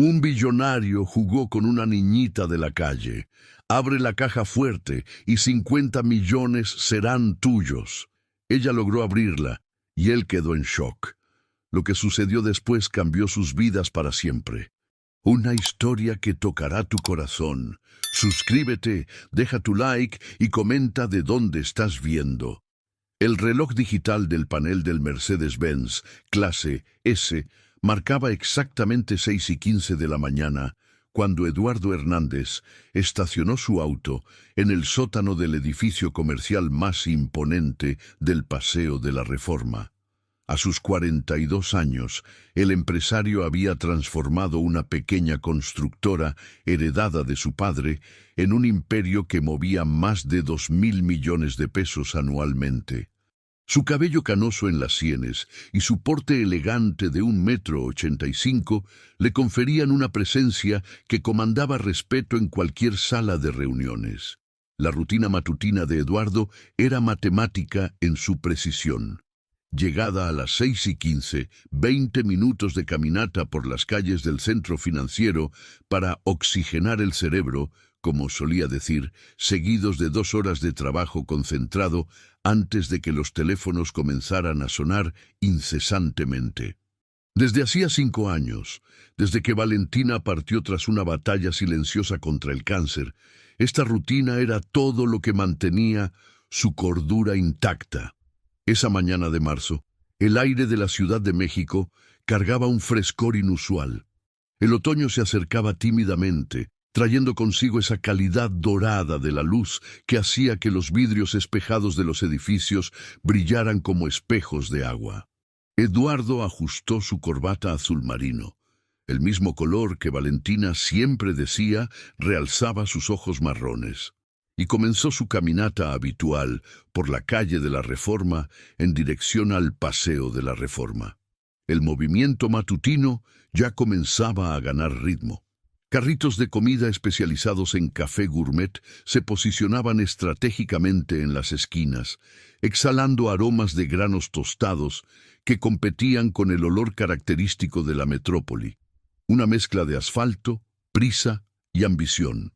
Un billonario jugó con una niñita de la calle. Abre la caja fuerte y 50 millones serán tuyos. Ella logró abrirla y él quedó en shock. Lo que sucedió después cambió sus vidas para siempre. Una historia que tocará tu corazón. Suscríbete, deja tu like y comenta de dónde estás viendo. El reloj digital del panel del Mercedes-Benz, clase S, marcaba exactamente 6:15 de la mañana, cuando Eduardo Hernández estacionó su auto en el sótano del edificio comercial más imponente del Paseo de la Reforma. A sus 42 años, el empresario había transformado una pequeña constructora heredada de su padre en un imperio que movía más de 2.000 millones de pesos anualmente. Su cabello canoso en las sienes y su porte elegante de 1,85 m le conferían una presencia que comandaba respeto en cualquier sala de reuniones. La rutina matutina de Eduardo era matemática en su precisión. Llegada a las 6:15, 20 minutos de caminata por las calles del centro financiero para oxigenar el cerebro, como solía decir, seguidos de 2 horas de trabajo concentrado antes de que los teléfonos comenzaran a sonar incesantemente. Desde hacía 5 años, desde que Valentina partió tras una batalla silenciosa contra el cáncer, esta rutina era todo lo que mantenía su cordura intacta. Esa mañana de marzo, el aire de la Ciudad de México cargaba un frescor inusual. El otoño se acercaba tímidamente, trayendo consigo esa calidad dorada de la luz que hacía que los vidrios espejados de los edificios brillaran como espejos de agua. Eduardo ajustó su corbata azul marino. El mismo color que Valentina siempre decía realzaba sus ojos marrones. Y comenzó su caminata habitual por la calle de la Reforma en dirección al Paseo de la Reforma. El movimiento matutino ya comenzaba a ganar ritmo. Carritos de comida especializados en café gourmet se posicionaban estratégicamente en las esquinas, exhalando aromas de granos tostados que competían con el olor característico de la metrópoli. Una mezcla de asfalto, prisa y ambición.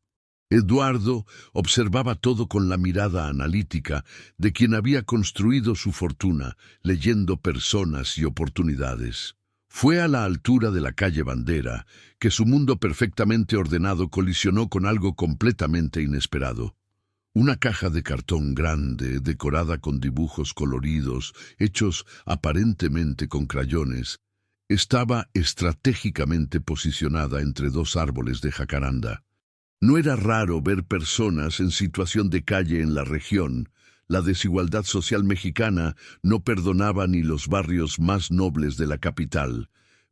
Eduardo observaba todo con la mirada analítica de quien había construido su fortuna, leyendo personas y oportunidades. Fue a la altura de la calle Bandera que su mundo perfectamente ordenado colisionó con algo completamente inesperado. Una caja de cartón grande, decorada con dibujos coloridos, hechos aparentemente con crayones, estaba estratégicamente posicionada entre 2 árboles de jacaranda. No era raro ver personas en situación de calle en la región. La desigualdad social mexicana no perdonaba ni los barrios más nobles de la capital,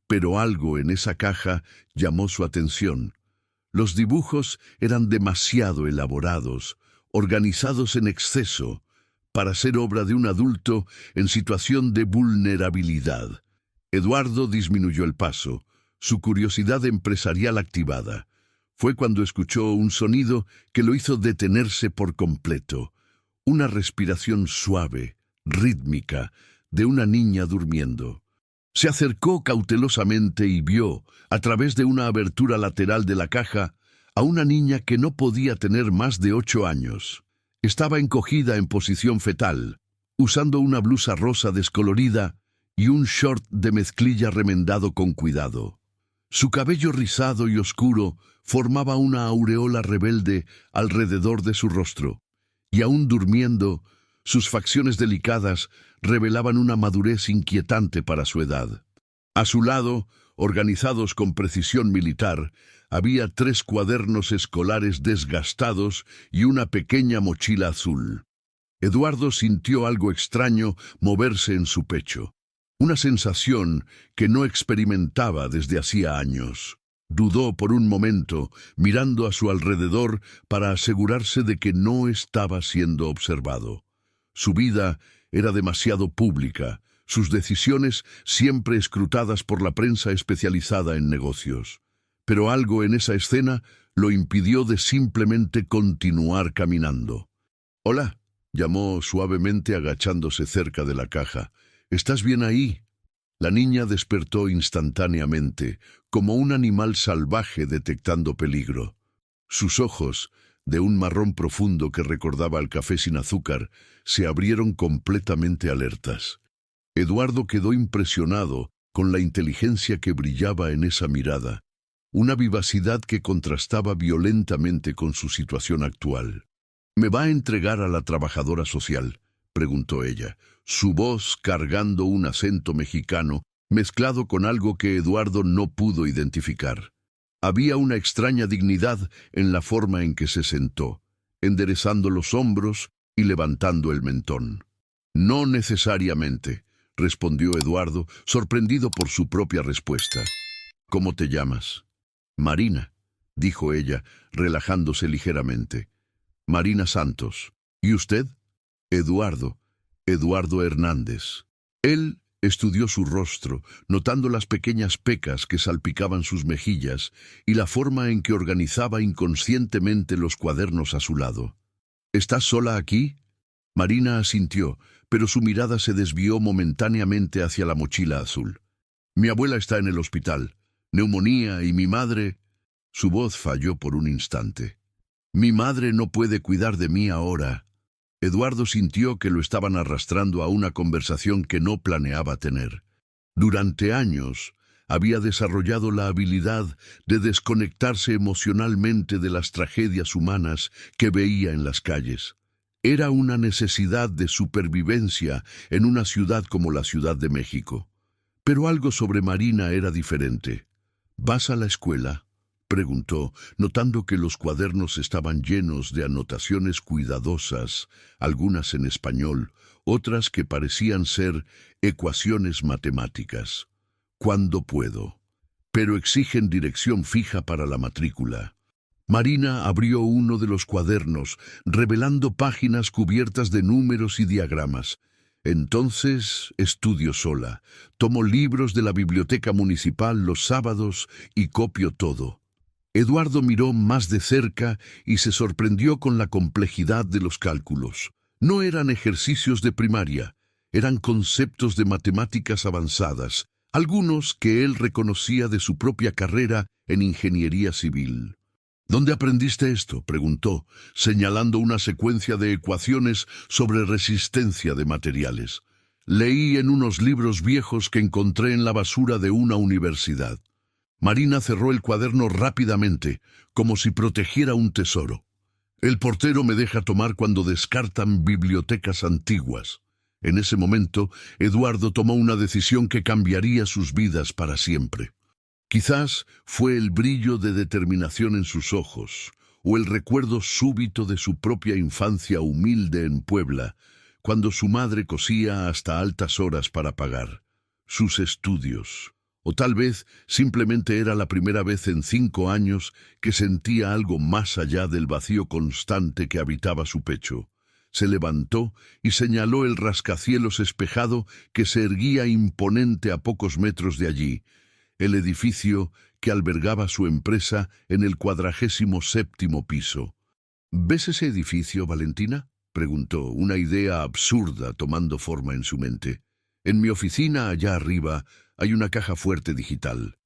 pero algo en esa caja llamó su atención. Los dibujos eran demasiado elaborados, organizados en exceso, para ser obra de un adulto en situación de vulnerabilidad. Eduardo disminuyó el paso, su curiosidad empresarial activada. Fue cuando escuchó un sonido que lo hizo detenerse por completo. Una respiración suave, rítmica, de una niña durmiendo. Se acercó cautelosamente y vio, a través de una abertura lateral de la caja, a una niña que no podía tener más de 8 años. Estaba encogida en posición fetal, usando una blusa rosa descolorida y un short de mezclilla remendado con cuidado. Su cabello rizado y oscuro formaba una aureola rebelde alrededor de su rostro, y aún durmiendo, sus facciones delicadas revelaban una madurez inquietante para su edad. A su lado, organizados con precisión militar, había 3 cuadernos escolares desgastados y una pequeña mochila azul. Eduardo sintió algo extraño moverse en su pecho. Una sensación que no experimentaba desde hacía años. Dudó por un momento, mirando a su alrededor para asegurarse de que no estaba siendo observado. Su vida era demasiado pública, sus decisiones siempre escrutadas por la prensa especializada en negocios. Pero algo en esa escena lo impidió de simplemente continuar caminando. «Hola», llamó suavemente agachándose cerca de la caja. «¿Estás bien ahí?». La niña despertó instantáneamente, como un animal salvaje detectando peligro. Sus ojos, de un marrón profundo que recordaba al café sin azúcar, se abrieron completamente alertas. Eduardo quedó impresionado con la inteligencia que brillaba en esa mirada, una vivacidad que contrastaba violentamente con su situación actual. «¿Me va a entregar a la trabajadora social?», preguntó ella, su voz cargando un acento mexicano mezclado con algo que Eduardo no pudo identificar. Había una extraña dignidad en la forma en que se sentó, enderezando los hombros y levantando el mentón. «No necesariamente», respondió Eduardo, sorprendido por su propia respuesta. «¿Cómo te llamas?» «Marina», dijo ella, relajándose ligeramente. «Marina Santos. ¿Y usted?» «Eduardo. Eduardo Hernández». Él estudió su rostro, notando las pequeñas pecas que salpicaban sus mejillas y la forma en que organizaba inconscientemente los cuadernos a su lado. «¿Estás sola aquí?» Marina asintió, pero su mirada se desvió momentáneamente hacia la mochila azul. «Mi abuela está en el hospital. Neumonía y mi madre...» Su voz falló por un instante. «Mi madre no puede cuidar de mí ahora». Eduardo sintió que lo estaban arrastrando a una conversación que no planeaba tener. Durante años había desarrollado la habilidad de desconectarse emocionalmente de las tragedias humanas que veía en las calles. Era una necesidad de supervivencia en una ciudad como la Ciudad de México. Pero algo sobre Marina era diferente. «¿Vas a la escuela?», preguntó, notando que los cuadernos estaban llenos de anotaciones cuidadosas, algunas en español, otras que parecían ser ecuaciones matemáticas. «¿Cuándo puedo? Pero exigen dirección fija para la matrícula». Marina abrió uno de los cuadernos, revelando páginas cubiertas de números y diagramas. «Entonces estudio sola. Tomo libros de la biblioteca municipal los sábados y copio todo». Eduardo miró más de cerca y se sorprendió con la complejidad de los cálculos. No eran ejercicios de primaria, eran conceptos de matemáticas avanzadas, algunos que él reconocía de su propia carrera en ingeniería civil. «¿Dónde aprendiste esto?», preguntó, señalando una secuencia de ecuaciones sobre resistencia de materiales. «Leí en unos libros viejos que encontré en la basura de una universidad». Marina cerró el cuaderno rápidamente, como si protegiera un tesoro. «El portero me deja tomar cuando descartan bibliotecas antiguas». En ese momento, Eduardo tomó una decisión que cambiaría sus vidas para siempre. Quizás fue el brillo de determinación en sus ojos, o el recuerdo súbito de su propia infancia humilde en Puebla, cuando su madre cosía hasta altas horas para pagar sus estudios. O tal vez simplemente era la primera vez en 5 años que sentía algo más allá del vacío constante que habitaba su pecho. Se levantó y señaló el rascacielos espejado que se erguía imponente a pocos metros de allí, el edificio que albergaba su empresa en el 47º piso. «¿Ves ese edificio, Valentina?», preguntó, una idea absurda tomando forma en su mente. «En mi oficina, allá arriba, hay una caja fuerte digital.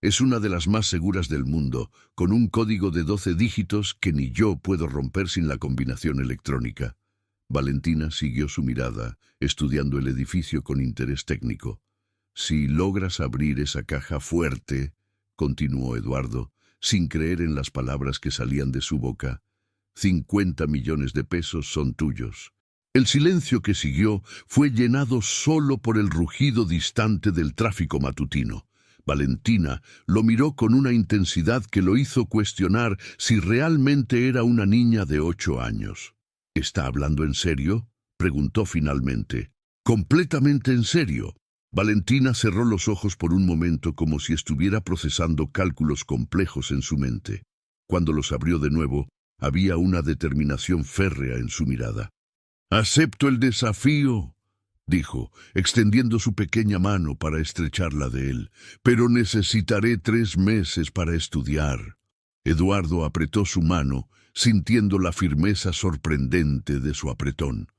Es una de las más seguras del mundo, con un código de 12 dígitos que ni yo puedo romper sin la combinación electrónica». Valentina siguió su mirada, estudiando el edificio con interés técnico. «Si logras abrir esa caja fuerte», continuó Eduardo, sin creer en las palabras que salían de su boca, 50 millones de pesos son tuyos». El silencio que siguió fue llenado solo por el rugido distante del tráfico matutino. Valentina lo miró con una intensidad que lo hizo cuestionar si realmente era una niña de 8 años. «¿Está hablando en serio?», preguntó finalmente. «Completamente en serio». Valentina cerró los ojos por un momento como si estuviera procesando cálculos complejos en su mente. Cuando los abrió de nuevo, había una determinación férrea en su mirada. «Acepto el desafío», dijo, extendiendo su pequeña mano para estrecharla de él, «pero necesitaré 3 meses para estudiar». Eduardo apretó su mano, sintiendo la firmeza sorprendente de su apretón.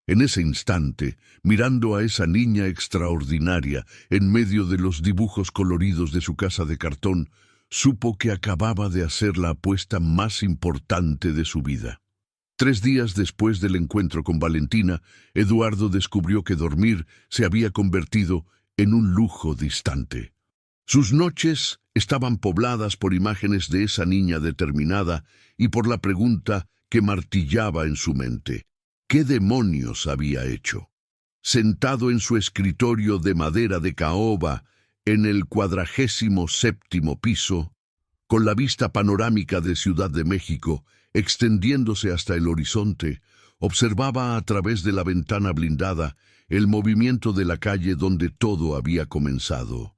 En ese instante, mirando a esa niña extraordinaria en medio de los dibujos coloridos de su casa de cartón, supo que acababa de hacer la apuesta más importante de su vida. 3 días después del encuentro con Valentina, Eduardo descubrió que dormir se había convertido en un lujo distante. Sus noches estaban pobladas por imágenes de esa niña determinada y por la pregunta que martillaba en su mente: ¿qué demonios había hecho? Sentado en su escritorio de madera de caoba, en el 47º piso, con la vista panorámica de Ciudad de México extendiéndose hasta el horizonte, observaba a través de la ventana blindada el movimiento de la calle donde todo había comenzado.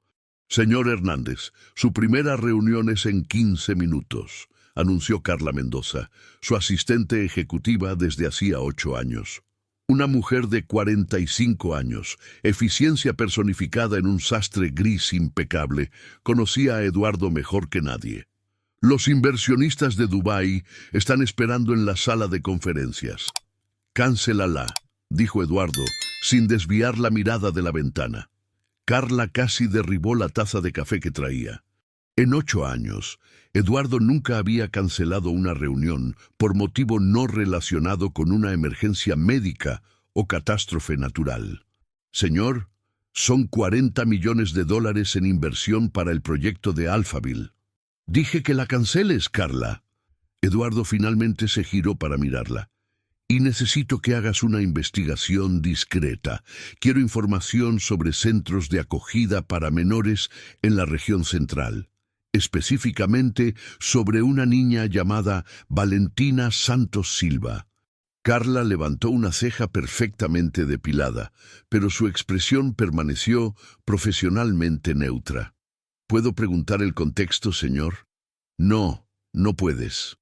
«Señor Hernández, su primera reunión es en 15 minutos», anunció Carla Mendoza, su asistente ejecutiva desde hacía 8 años. Una mujer de 45 años, eficiencia personificada en un sastre gris impecable, conocía a Eduardo mejor que nadie. «Los inversionistas de Dubái están esperando en la sala de conferencias». «Cáncélala», dijo Eduardo, sin desviar la mirada de la ventana. Carla casi derribó la taza de café que traía. En 8 años, Eduardo nunca había cancelado una reunión por motivo no relacionado con una emergencia médica o catástrofe natural. «Señor, son $40 millones en inversión para el proyecto de Alphaville». «Dije que la canceles, Carla». Eduardo finalmente se giró para mirarla. «Y necesito que hagas una investigación discreta. Quiero información sobre centros de acogida para menores en la región central. Específicamente sobre una niña llamada Valentina Santos Silva». Carla levantó una ceja perfectamente depilada, pero su expresión permaneció profesionalmente neutra. «¿Puedo preguntar el contexto, señor?» «No, no puedes».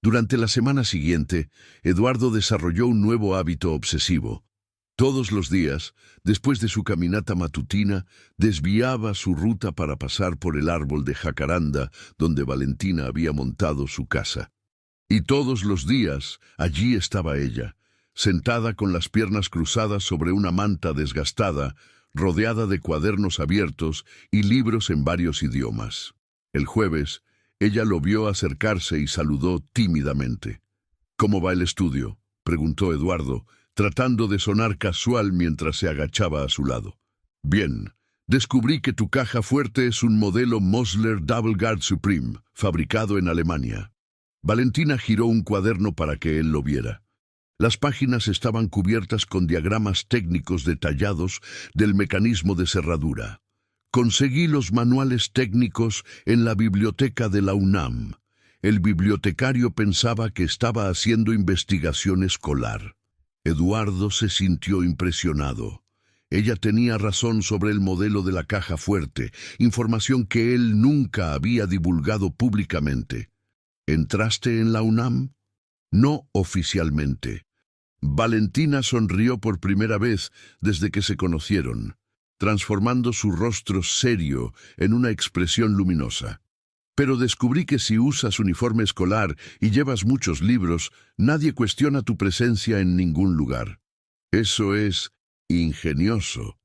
Durante la semana siguiente, Eduardo desarrolló un nuevo hábito obsesivo. Todos los días, después de su caminata matutina, desviaba su ruta para pasar por el árbol de jacaranda donde Valentina había montado su casa. Y todos los días, allí estaba ella, sentada con las piernas cruzadas sobre una manta desgastada, rodeada de cuadernos abiertos y libros en varios idiomas. El jueves, ella lo vio acercarse y saludó tímidamente. «¿Cómo va el estudio?», preguntó Eduardo, tratando de sonar casual mientras se agachaba a su lado. «Bien, descubrí que tu caja fuerte es un modelo Mosler Double Guard Supreme, fabricado en Alemania». Valentina giró un cuaderno para que él lo viera. Las páginas estaban cubiertas con diagramas técnicos detallados del mecanismo de cerradura. «Conseguí los manuales técnicos en la biblioteca de la UNAM». El bibliotecario pensaba que estaba haciendo investigación escolar. Eduardo se sintió impresionado. Ella tenía razón sobre el modelo de la caja fuerte, información que él nunca había divulgado públicamente. «¿Entraste en la UNAM?» «No oficialmente». Valentina sonrió por primera vez desde que se conocieron, transformando su rostro serio en una expresión luminosa. «Pero descubrí que si usas uniforme escolar y llevas muchos libros, nadie cuestiona tu presencia en ningún lugar». «Eso es ingenioso».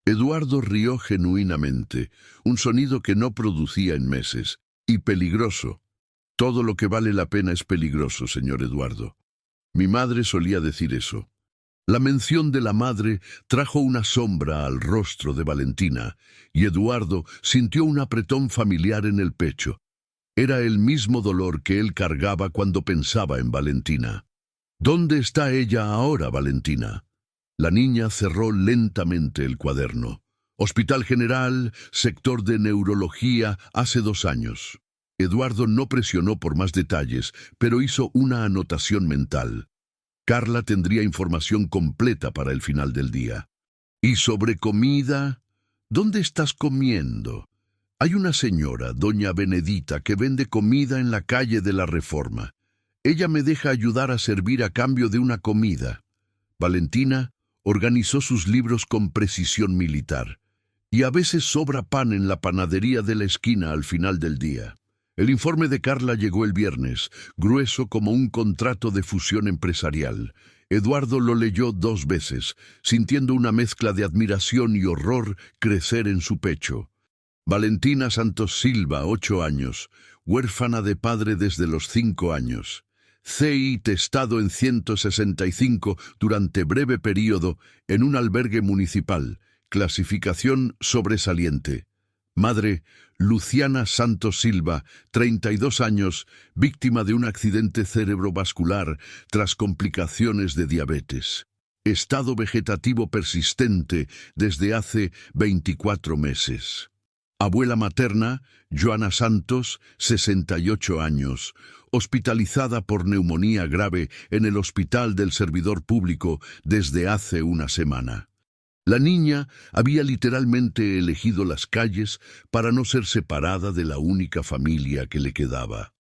Eduardo rió genuinamente, un sonido que no producía en meses, «y peligroso». «Todo lo que vale la pena es peligroso, señor Eduardo». Mi madre solía decir eso. La mención de la madre trajo una sombra al rostro de Valentina, y Eduardo sintió un apretón familiar en el pecho. Era el mismo dolor que él cargaba cuando pensaba en Valentina. «¿Dónde está ella ahora, Valentina?» La niña cerró lentamente el cuaderno. «Hospital General, sector de neurología, hace 2 años». Eduardo no presionó por más detalles, pero hizo una anotación mental. Carla tendría información completa para el final del día. «¿Y sobre comida? ¿Dónde estás comiendo?» «Hay una señora, doña Benedita, que vende comida en la calle de la Reforma. Ella me deja ayudar a servir a cambio de una comida». Valentina organizó sus libros con precisión militar. «Y a veces sobra pan en la panadería de la esquina al final del día». El informe de Carla llegó el viernes, grueso como un contrato de fusión empresarial. Eduardo lo leyó 2 veces, sintiendo una mezcla de admiración y horror crecer en su pecho. Valentina Santos Silva, 8 años, huérfana de padre desde los 5 años. CI testado en 165 durante breve período en un albergue municipal. Clasificación sobresaliente. Madre, Luciana Santos Silva, 32 años, víctima de un accidente cerebrovascular tras complicaciones de diabetes. Estado vegetativo persistente desde hace 24 meses. Abuela materna, Joana Santos, 68 años, hospitalizada por neumonía grave en el Hospital del Servidor Público desde hace una semana. La niña había literalmente elegido las calles para no ser separada de la única familia que le quedaba.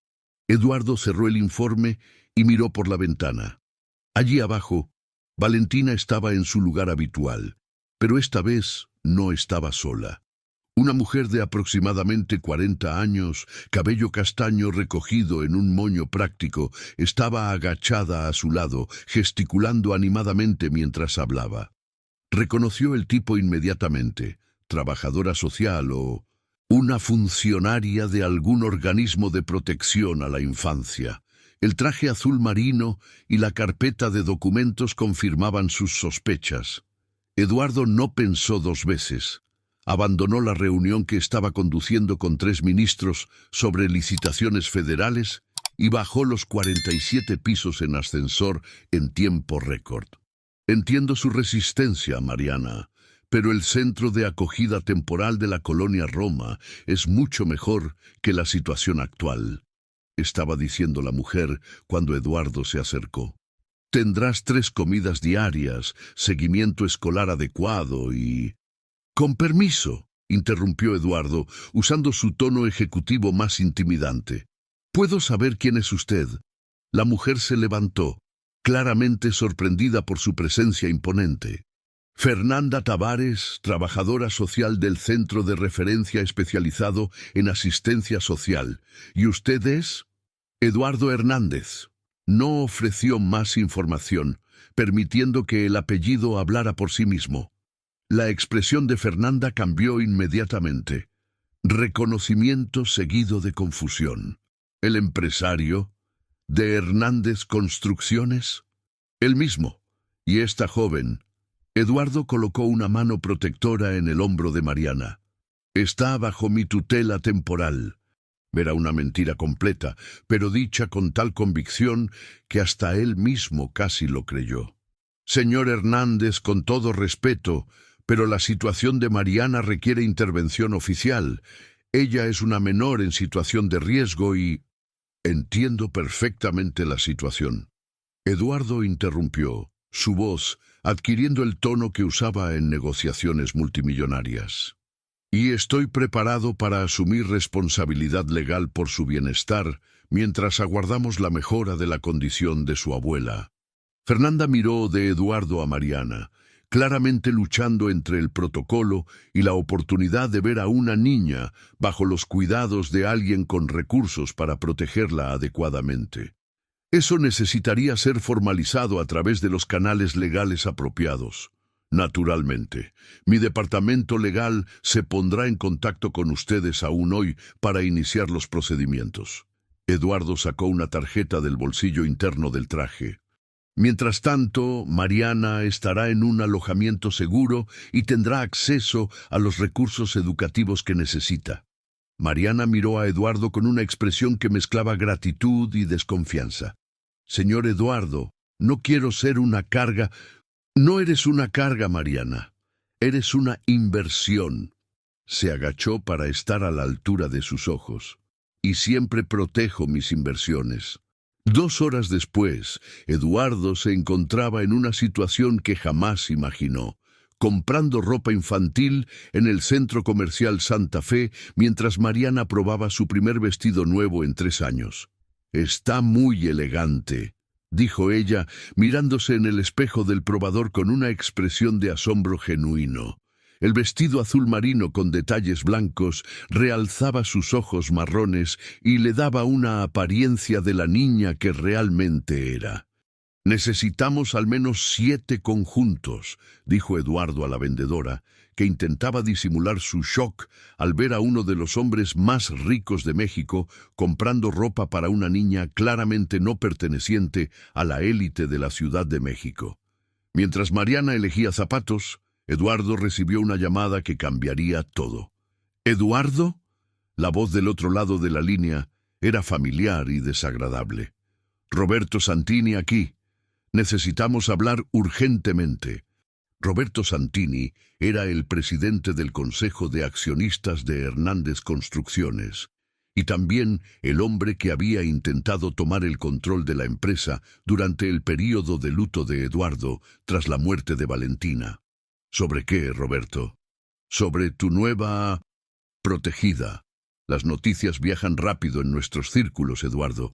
Eduardo cerró el informe y miró por la ventana. Allí abajo, Valentina estaba en su lugar habitual, pero esta vez no estaba sola. Una mujer de aproximadamente 40 años, cabello castaño recogido en un moño práctico, estaba agachada a su lado, gesticulando animadamente mientras hablaba. Reconoció el tipo inmediatamente, trabajadora social o una funcionaria de algún organismo de protección a la infancia. El traje azul marino y la carpeta de documentos confirmaban sus sospechas. Eduardo no pensó 2 veces. Abandonó la reunión que estaba conduciendo con 3 ministros sobre licitaciones federales y bajó los 47 pisos en ascensor en tiempo récord. Entiendo su resistencia, Mariana, pero el centro de acogida temporal de la colonia Roma es mucho mejor que la situación actual, estaba diciendo la mujer cuando Eduardo se acercó. Tendrás 3 comidas diarias, seguimiento escolar adecuado y... Con permiso, interrumpió Eduardo, usando su tono ejecutivo más intimidante. ¿Puedo saber quién es usted? La mujer se levantó, claramente sorprendida por su presencia imponente. Fernanda Tavares, trabajadora social del Centro de Referencia Especializado en Asistencia Social. ¿Y usted es? Eduardo Hernández. No ofreció más información, permitiendo que el apellido hablara por sí mismo. La expresión de Fernanda cambió inmediatamente. Reconocimiento seguido de confusión. ¿El empresario de Hernández Construcciones? El mismo. Y esta joven. Eduardo colocó una mano protectora en el hombro de Mariana. Está bajo mi tutela temporal. Era una mentira completa, pero dicha con tal convicción que hasta él mismo casi lo creyó. Señor Hernández, con todo respeto, pero la situación de Mariana requiere intervención oficial. Ella es una menor en situación de riesgo y... Entiendo perfectamente la situación. Eduardo interrumpió, su voz adquiriendo el tono que usaba en negociaciones multimillonarias. Y estoy preparado para asumir responsabilidad legal por su bienestar mientras aguardamos la mejora de la condición de su abuela. Fernanda miró de Eduardo a Mariana, claramente luchando entre el protocolo y la oportunidad de ver a una niña bajo los cuidados de alguien con recursos para protegerla adecuadamente. Eso necesitaría ser formalizado a través de los canales legales apropiados. Naturalmente, mi departamento legal se pondrá en contacto con ustedes aún hoy para iniciar los procedimientos. Eduardo sacó una tarjeta del bolsillo interno del traje. Mientras tanto, Mariana estará en un alojamiento seguro y tendrá acceso a los recursos educativos que necesita. Mariana miró a Eduardo con una expresión que mezclaba gratitud y desconfianza. Señor Eduardo, no quiero ser una carga. No eres una carga, Mariana. Eres una inversión. Se agachó para estar a la altura de sus ojos. Y siempre protejo mis inversiones. 2 horas después, Eduardo se encontraba en una situación que jamás imaginó, comprando ropa infantil en el centro comercial Santa Fe mientras Mariana probaba su primer vestido nuevo en 3 años. Está muy elegante, dijo ella, mirándose en el espejo del probador con una expresión de asombro genuino. El vestido azul marino con detalles blancos realzaba sus ojos marrones y le daba una apariencia de la niña que realmente era. «Necesitamos al menos 7 conjuntos», dijo Eduardo a la vendedora, que intentaba disimular su shock al ver a uno de los hombres más ricos de México comprando ropa para una niña claramente no perteneciente a la élite de la Ciudad de México. Mientras Mariana elegía zapatos, Eduardo recibió una llamada que cambiaría todo. «¿Eduardo?». La voz del otro lado de la línea era familiar y desagradable. «Roberto Santini aquí. Necesitamos hablar urgentemente». Roberto Santini era el presidente del Consejo de Accionistas de Hernández Construcciones y también el hombre que había intentado tomar el control de la empresa durante el período de luto de Eduardo tras la muerte de Valentina. «¿Sobre qué, Roberto?» «Sobre tu nueva protegida. Las noticias viajan rápido en nuestros círculos, Eduardo,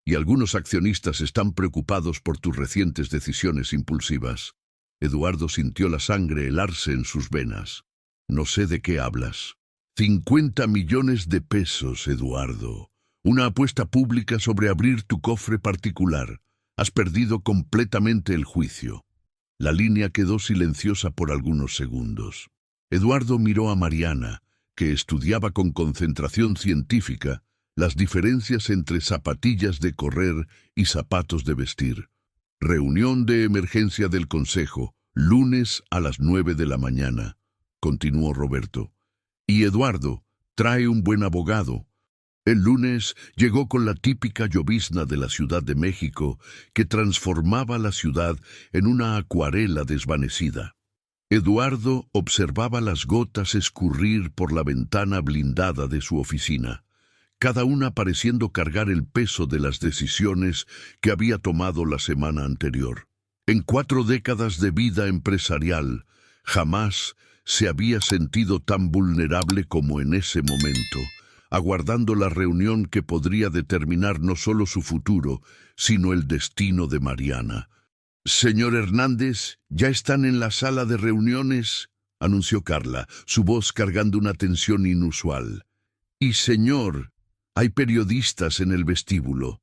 y algunos accionistas están preocupados por tus recientes decisiones impulsivas». Eduardo sintió la sangre helarse en sus venas. «No sé de qué hablas». 50 millones de pesos, Eduardo. Una apuesta pública sobre abrir tu cofre particular. Has perdido completamente el juicio». La línea quedó silenciosa por algunos segundos. Eduardo miró a Mariana, que estudiaba con concentración científica las diferencias entre zapatillas de correr y zapatos de vestir. «Reunión de emergencia del Consejo, lunes a las 9 de la mañana», continuó Roberto. «Y Eduardo, trae un buen abogado». El lunes llegó con la típica llovizna de la Ciudad de México que transformaba la ciudad en una acuarela desvanecida. Eduardo observaba las gotas escurrir por la ventana blindada de su oficina, cada una pareciendo cargar el peso de las decisiones que había tomado la semana anterior. En 4 décadas de vida empresarial, jamás se había sentido tan vulnerable como en ese momento, aguardando la reunión que podría determinar no solo su futuro, sino el destino de Mariana. «Señor Hernández, ya están en la sala de reuniones», anunció Carla, su voz cargando una tensión inusual. «Y señor, hay periodistas en el vestíbulo.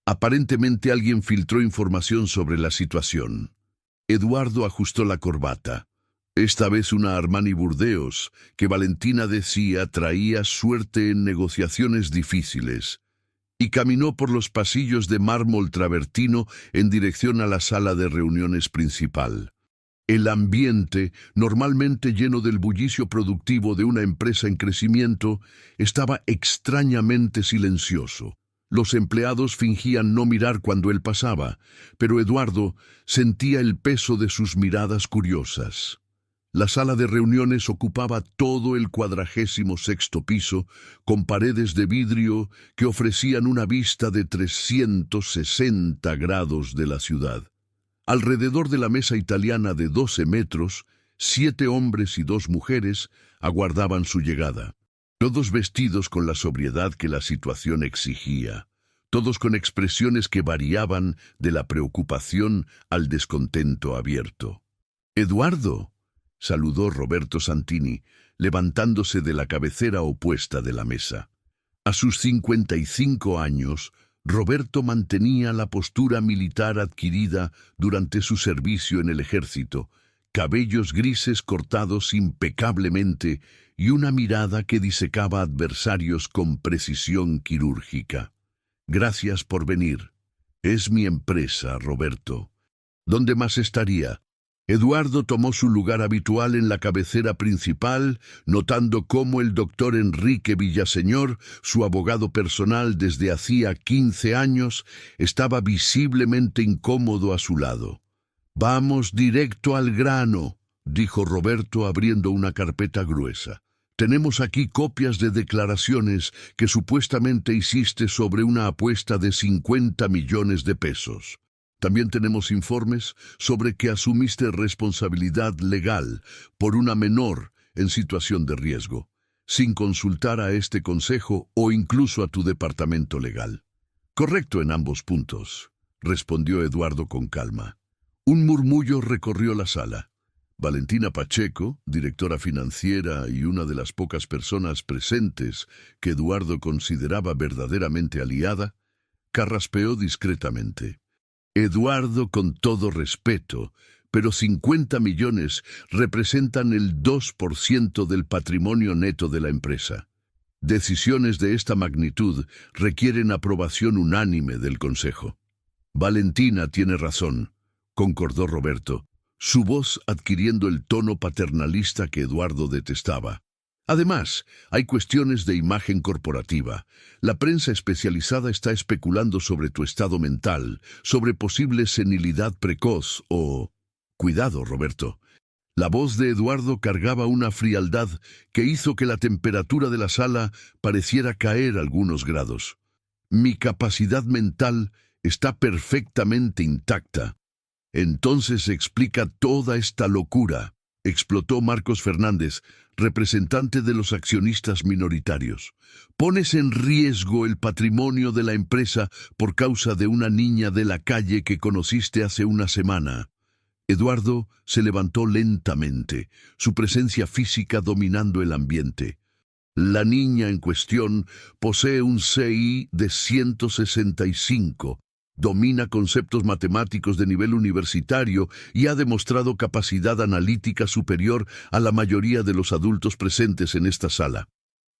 Aparentemente alguien filtró información sobre la situación». Eduardo ajustó la corbata. Esta vez una Armani Burdeos, que Valentina decía traía suerte en negociaciones difíciles, y caminó por los pasillos de mármol travertino en dirección a la sala de reuniones principal. El ambiente, normalmente lleno del bullicio productivo de una empresa en crecimiento, estaba extrañamente silencioso. Los empleados fingían no mirar cuando él pasaba, pero Eduardo sentía el peso de sus miradas curiosas. La sala de reuniones ocupaba todo el 46º piso, con paredes de vidrio que ofrecían una vista de 360 grados de la ciudad. Alrededor de la mesa italiana de 12 metros, 7 hombres y 2 mujeres aguardaban su llegada, todos vestidos con la sobriedad que la situación exigía, todos con expresiones que variaban de la preocupación al descontento abierto. «Eduardo», saludó Roberto Santini, levantándose de la cabecera opuesta de la mesa. A sus 55 años, Roberto mantenía la postura militar adquirida durante su servicio en el ejército, cabellos grises cortados impecablemente y una mirada que disecaba adversarios con precisión quirúrgica. «Gracias por venir. Es mi empresa, Roberto. ¿Dónde más estaría?». Eduardo tomó su lugar habitual en la cabecera principal, notando cómo el doctor Enrique Villaseñor, su abogado personal desde hacía 15 años, estaba visiblemente incómodo a su lado. «Vamos directo al grano», dijo Roberto abriendo una carpeta gruesa. «Tenemos aquí copias de declaraciones que supuestamente hiciste sobre una apuesta de 50 millones de pesos. También tenemos informes sobre que asumiste responsabilidad legal por una menor en situación de riesgo, sin consultar a este consejo o incluso a tu departamento legal». «Correcto en ambos puntos», respondió Eduardo con calma. Un murmullo recorrió la sala. Valentina Pacheco, directora financiera y una de las pocas personas presentes que Eduardo consideraba verdaderamente aliada, carraspeó discretamente. Eduardo, con todo respeto, pero 50 millones representan el 2% del patrimonio neto de la empresa. Decisiones de esta magnitud requieren aprobación unánime del Consejo. Valentina tiene razón, concordó Roberto, su voz adquiriendo el tono paternalista que Eduardo detestaba. Además, hay cuestiones de imagen corporativa. La prensa especializada está especulando sobre tu estado mental, sobre posible senilidad precoz o... Cuidado, Roberto. La voz de Eduardo cargaba una frialdad que hizo que la temperatura de la sala pareciera caer algunos grados. Mi capacidad mental está perfectamente intacta. Entonces se explica toda esta locura, explotó Marcos Fernández, representante de los accionistas minoritarios. Pones en riesgo el patrimonio de la empresa por causa de una niña de la calle que conociste hace una semana. Eduardo se levantó lentamente, su presencia física dominando el ambiente. La niña en cuestión posee un CI de 165, domina conceptos matemáticos de nivel universitario y ha demostrado capacidad analítica superior a la mayoría de los adultos presentes en esta sala.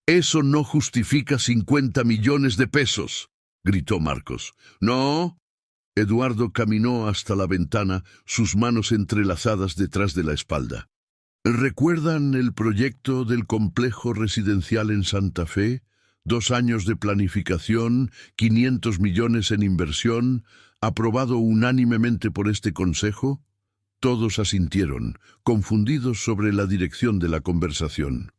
«Eso no justifica 50 millones de pesos», gritó Marcos. «No». Eduardo caminó hasta la ventana, sus manos entrelazadas detrás de la espalda. ¿Recuerdan el proyecto del complejo residencial en Santa Fe? 2 años de planificación, 500 millones en inversión, aprobado unánimemente por este consejo. Todos asintieron, confundidos sobre la dirección de la conversación.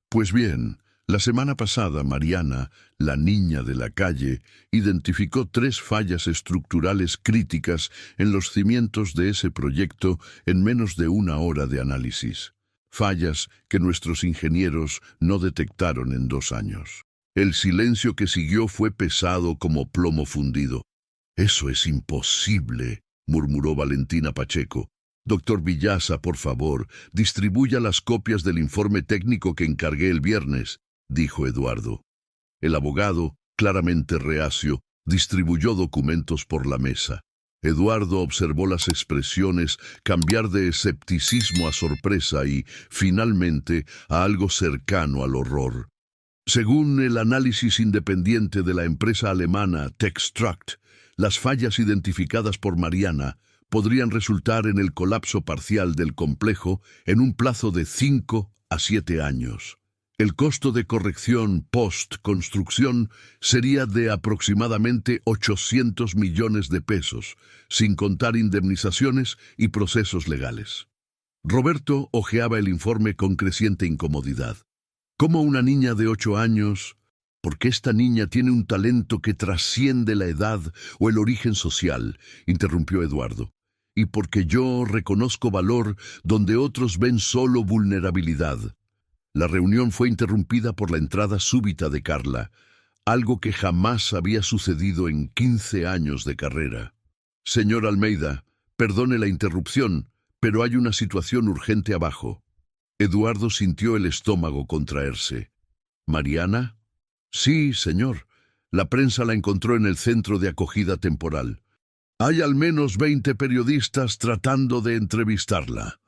Pues bien, la semana pasada Mariana, la niña de la calle, identificó 3 fallas estructurales críticas en los cimientos de ese proyecto en menos de 1 hora de análisis. Fallas que nuestros ingenieros no detectaron en 2 años. El silencio que siguió fue pesado como plomo fundido. «Eso es imposible», murmuró Valentina Pacheco. «Doctor Villaza, por favor, distribuya las copias del informe técnico que encargué el viernes», dijo Eduardo. El abogado, claramente reacio, distribuyó documentos por la mesa. Eduardo observó las expresiones cambiar de escepticismo a sorpresa y, finalmente, a algo cercano al horror. Según el análisis independiente de la empresa alemana Textruct, las fallas identificadas por Mariana podrían resultar en el colapso parcial del complejo en un plazo de 5 a 7 años. El costo de corrección post-construcción sería de aproximadamente 800 millones de pesos, sin contar indemnizaciones y procesos legales. Roberto hojeaba el informe con creciente incomodidad. ¿Cómo una niña de 8 años? Porque esta niña tiene un talento que trasciende la edad o el origen social, interrumpió Eduardo. Y porque yo reconozco valor donde otros ven solo vulnerabilidad. La reunión fue interrumpida por la entrada súbita de Carla, algo que jamás había sucedido en 15 años de carrera. «Señor Almeida, perdone la interrupción, pero hay una situación urgente abajo». Eduardo sintió el estómago contraerse. «¿Mariana?» «Sí, señor. La prensa la encontró en el centro de acogida temporal. Hay al menos 20 periodistas tratando de entrevistarla».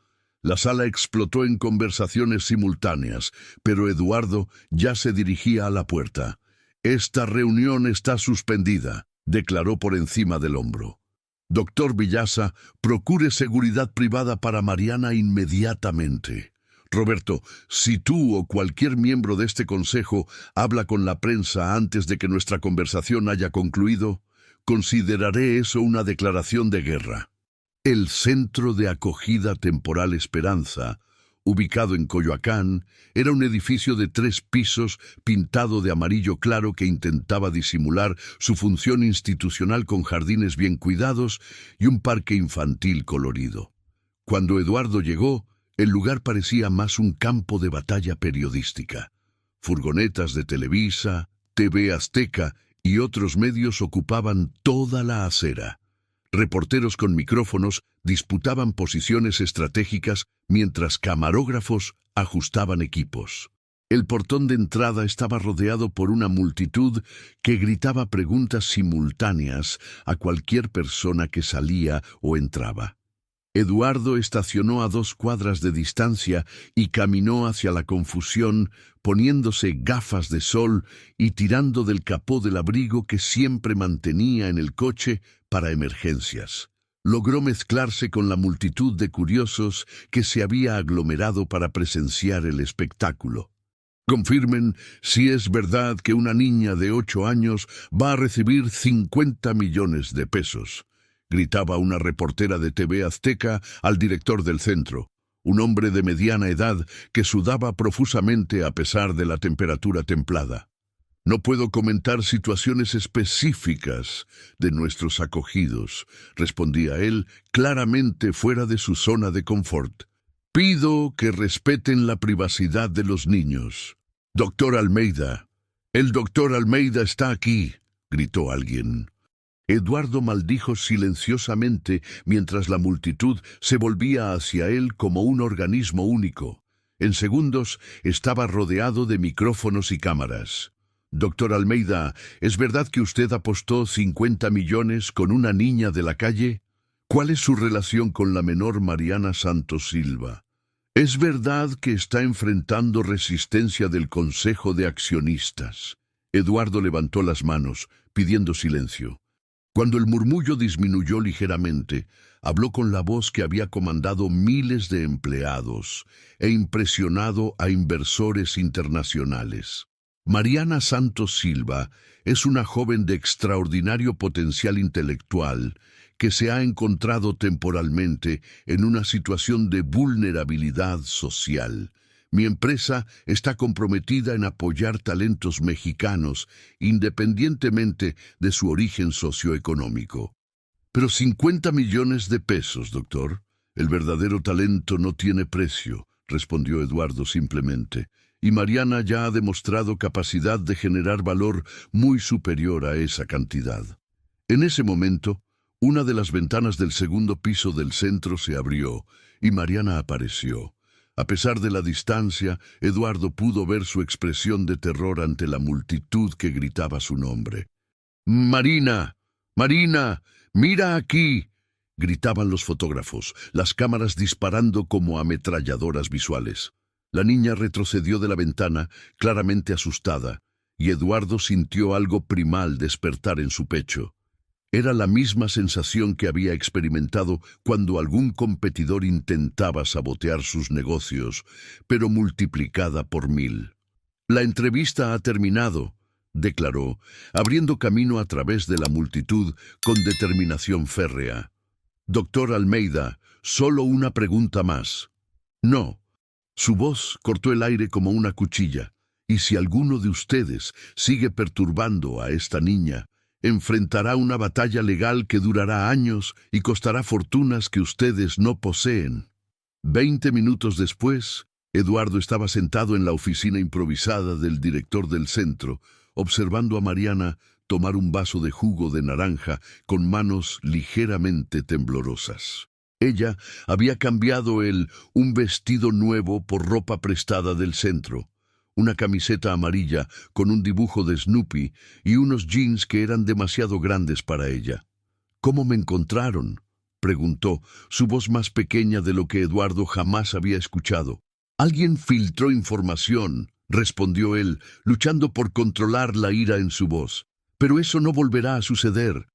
La sala explotó en conversaciones simultáneas, pero Eduardo ya se dirigía a la puerta. «Esta reunión está suspendida», declaró por encima del hombro. «Doctor Villaza, procure seguridad privada para Mariana inmediatamente. Roberto, si tú o cualquier miembro de este consejo habla con la prensa antes de que nuestra conversación haya concluido, consideraré eso una declaración de guerra». El Centro de Acogida Temporal Esperanza, ubicado en Coyoacán, era un edificio de 3 pisos pintado de amarillo claro que intentaba disimular su función institucional con jardines bien cuidados y un parque infantil colorido. Cuando Eduardo llegó, el lugar parecía más un campo de batalla periodística. Furgonetas de Televisa, TV Azteca y otros medios ocupaban toda la acera. Reporteros con micrófonos disputaban posiciones estratégicas mientras camarógrafos ajustaban equipos. El portón de entrada estaba rodeado por una multitud que gritaba preguntas simultáneas a cualquier persona que salía o entraba. Eduardo estacionó a 2 cuadras de distancia y caminó hacia la confusión, poniéndose gafas de sol y tirando del capó del abrigo que siempre mantenía en el coche para emergencias. Logró mezclarse con la multitud de curiosos que se había aglomerado para presenciar el espectáculo. Confirmen si es verdad que una niña de 8 años va a recibir 50 millones de pesos, gritaba una reportera de TV Azteca al director del centro, un hombre de mediana edad que sudaba profusamente a pesar de la temperatura templada. No puedo comentar situaciones específicas de nuestros acogidos, respondía él, claramente fuera de su zona de confort. Pido que respeten la privacidad de los niños. Doctor Almeida, el doctor Almeida está aquí, gritó alguien. Eduardo maldijo silenciosamente mientras la multitud se volvía hacia él como un organismo único. En segundos estaba rodeado de micrófonos y cámaras. Doctor Almeida, ¿es verdad que usted apostó 50 millones con una niña de la calle? ¿Cuál es su relación con la menor Mariana Santos Silva? ¿Es verdad que está enfrentando resistencia del Consejo de Accionistas? Eduardo levantó las manos, pidiendo silencio. Cuando el murmullo disminuyó ligeramente, habló con la voz que había comandado miles de empleados e impresionado a inversores internacionales. Mariana Santos Silva es una joven de extraordinario potencial intelectual que se ha encontrado temporalmente en una situación de vulnerabilidad social. Mi empresa está comprometida en apoyar talentos mexicanos independientemente de su origen socioeconómico. Pero 50 millones de pesos, doctor. El verdadero talento no tiene precio, respondió Eduardo simplemente, y Mariana ya ha demostrado capacidad de generar valor muy superior a esa cantidad. En ese momento, una de las ventanas del segundo piso del centro se abrió y Mariana apareció. A pesar de la distancia, Eduardo pudo ver su expresión de terror ante la multitud que gritaba su nombre. «Marina, Marina, mira aquí», gritaban los fotógrafos, las cámaras disparando como ametralladoras visuales. La niña retrocedió de la ventana, claramente asustada, y Eduardo sintió algo primal despertar en su pecho. Era la misma sensación que había experimentado cuando algún competidor intentaba sabotear sus negocios, pero multiplicada por 1000. «La entrevista ha terminado», declaró, abriendo camino a través de la multitud con determinación férrea. «Doctor Almeida, solo una pregunta más». «No». Su voz cortó el aire como una cuchilla. «Y si alguno de ustedes sigue perturbando a esta niña, enfrentará una batalla legal que durará años y costará fortunas que ustedes no poseen». 20 minutos después, Eduardo estaba sentado en la oficina improvisada del director del centro, observando a Mariana tomar un vaso de jugo de naranja con manos ligeramente temblorosas. Ella había cambiado un vestido nuevo por ropa prestada del centro, una camiseta amarilla con un dibujo de Snoopy y unos jeans que eran demasiado grandes para ella. «¿Cómo me encontraron?», preguntó, su voz más pequeña de lo que Eduardo jamás había escuchado. «Alguien filtró información», respondió él, luchando por controlar la ira en su voz. «Pero eso no volverá a suceder».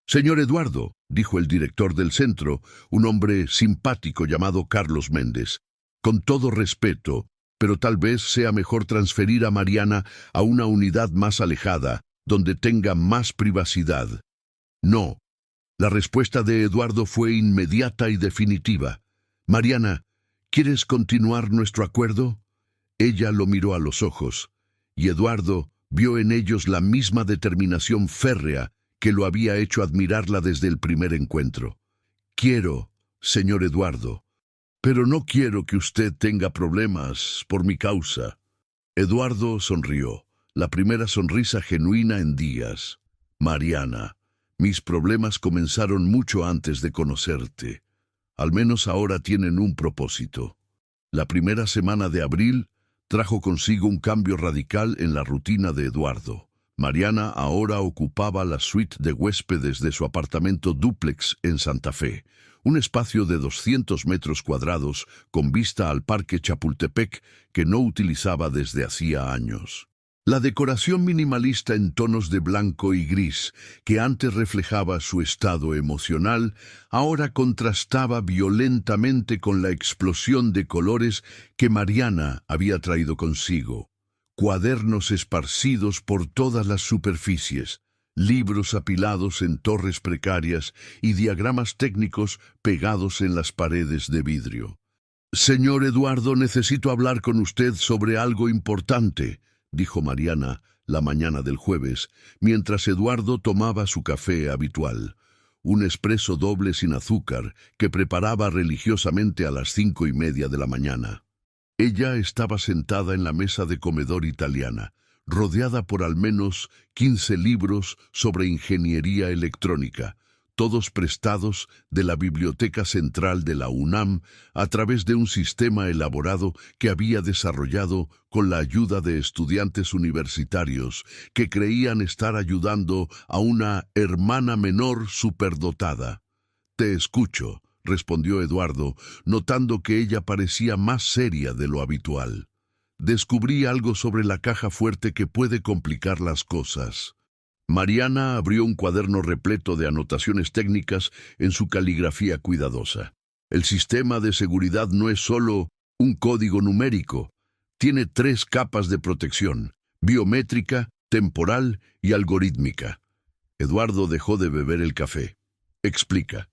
«Señor Eduardo», dijo el director del centro, un hombre simpático llamado Carlos Méndez, «con todo respeto, pero tal vez sea mejor transferir a Mariana a una unidad más alejada, donde tenga más privacidad». «No». La respuesta de Eduardo fue inmediata y definitiva. «Mariana, ¿quieres continuar nuestro acuerdo?». Ella lo miró a los ojos, y Eduardo vio en ellos la misma determinación férrea que lo había hecho admirarla desde el primer encuentro. «Quiero, señor Eduardo, pero no quiero que usted tenga problemas por mi causa». Eduardo sonrió, la primera sonrisa genuina en días. «Mariana, mis problemas comenzaron mucho antes de conocerte. Al menos ahora tienen un propósito. La primera semana de abril trajo consigo un cambio radical en la rutina de Eduardo. Mariana ahora ocupaba la suite de huéspedes de su apartamento dúplex en Santa Fe, un espacio de 200 metros cuadrados con vista al Parque Chapultepec que no utilizaba desde hacía años. La decoración minimalista en tonos de blanco y gris, que antes reflejaba su estado emocional, ahora contrastaba violentamente con la explosión de colores que Mariana había traído consigo. Cuadernos esparcidos por todas las superficies, libros apilados en torres precarias y diagramas técnicos pegados en las paredes de vidrio. «Señor Eduardo, necesito hablar con usted sobre algo importante», dijo Mariana la mañana del jueves, mientras Eduardo tomaba su café habitual, un expreso doble sin azúcar que preparaba religiosamente a las 5:30 de la mañana. Ella estaba sentada en la mesa de comedor italiana, rodeada por al menos 15 libros sobre ingeniería electrónica, todos prestados de la Biblioteca Central de la UNAM a través de un sistema elaborado que había desarrollado con la ayuda de estudiantes universitarios que creían estar ayudando a una hermana menor superdotada. «Te escucho», respondió Eduardo, notando que ella parecía más seria de lo habitual. «Descubrí algo sobre la caja fuerte que puede complicar las cosas». Mariana abrió un cuaderno repleto de anotaciones técnicas en su caligrafía cuidadosa. El sistema de seguridad no es solo un código numérico. Tiene 3 capas de protección: biométrica, temporal y algorítmica. Eduardo dejó de beber el café. Explica.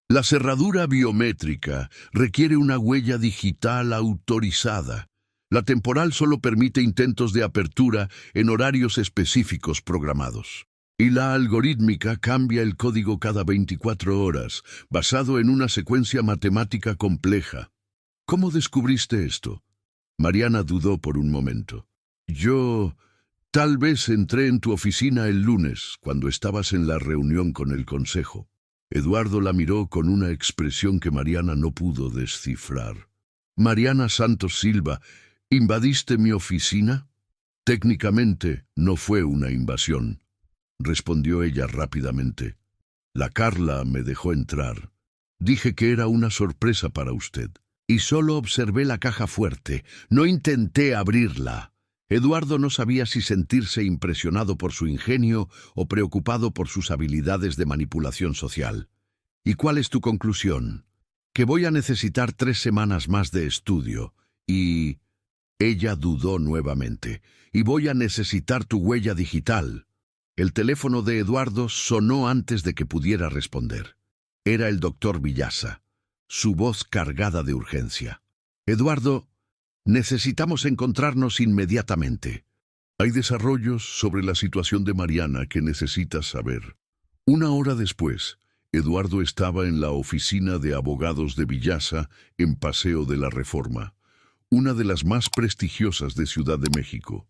La cerradura biométrica requiere una huella digital autorizada. La temporal solo permite intentos de apertura en horarios específicos programados. Y la algorítmica cambia el código cada 24 horas, basado en una secuencia matemática compleja. ¿Cómo descubriste esto? Mariana dudó por un momento. Tal vez entré en tu oficina el lunes, cuando estabas en la reunión con el consejo. Eduardo la miró con una expresión que Mariana no pudo descifrar. Mariana Santos Silva, ¿invadiste mi oficina? Técnicamente no fue una invasión, respondió ella rápidamente. La Carla me dejó entrar. Dije que era una sorpresa para usted. Y solo observé la caja fuerte, no intenté abrirla. Eduardo no sabía si sentirse impresionado por su ingenio o preocupado por sus habilidades de manipulación social. ¿Y cuál es tu conclusión? Que voy a necesitar 3 semanas más de estudio y... Ella dudó nuevamente. «Y voy a necesitar tu huella digital». El teléfono de Eduardo sonó antes de que pudiera responder. Era el doctor Villasa, su voz cargada de urgencia. «Eduardo, necesitamos encontrarnos inmediatamente. Hay desarrollos sobre la situación de Mariana que necesitas saber». 1 hora después, Eduardo estaba en la oficina de abogados de Villasa en Paseo de la Reforma, una de las más prestigiosas de Ciudad de México.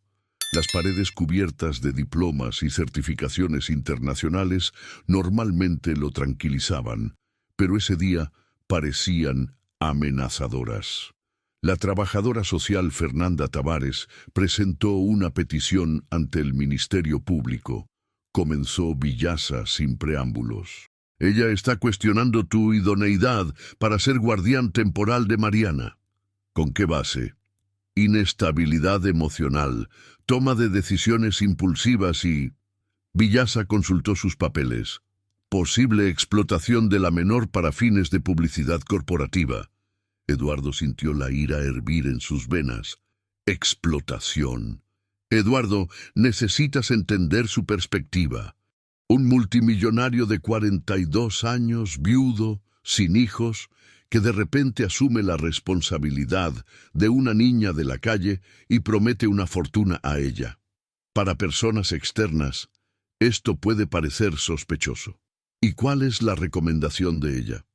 Las paredes cubiertas de diplomas y certificaciones internacionales normalmente lo tranquilizaban, pero ese día parecían amenazadoras. La trabajadora social Fernanda Tavares presentó una petición ante el Ministerio Público. Comenzó Villasa sin preámbulos. «Ella está cuestionando tu idoneidad para ser guardián temporal de Mariana». ¿Con qué base? Inestabilidad emocional, toma de decisiones impulsivas y... Villasa consultó sus papeles. Posible explotación de la menor para fines de publicidad corporativa. Eduardo sintió la ira hervir en sus venas. Explotación. Eduardo, necesitas entender su perspectiva. Un multimillonario de 42 años, viudo, sin hijos, que de repente asume la responsabilidad de una niña de la calle y promete una fortuna a ella. Para personas externas, esto puede parecer sospechoso. ¿Y cuál es la recomendación de ella?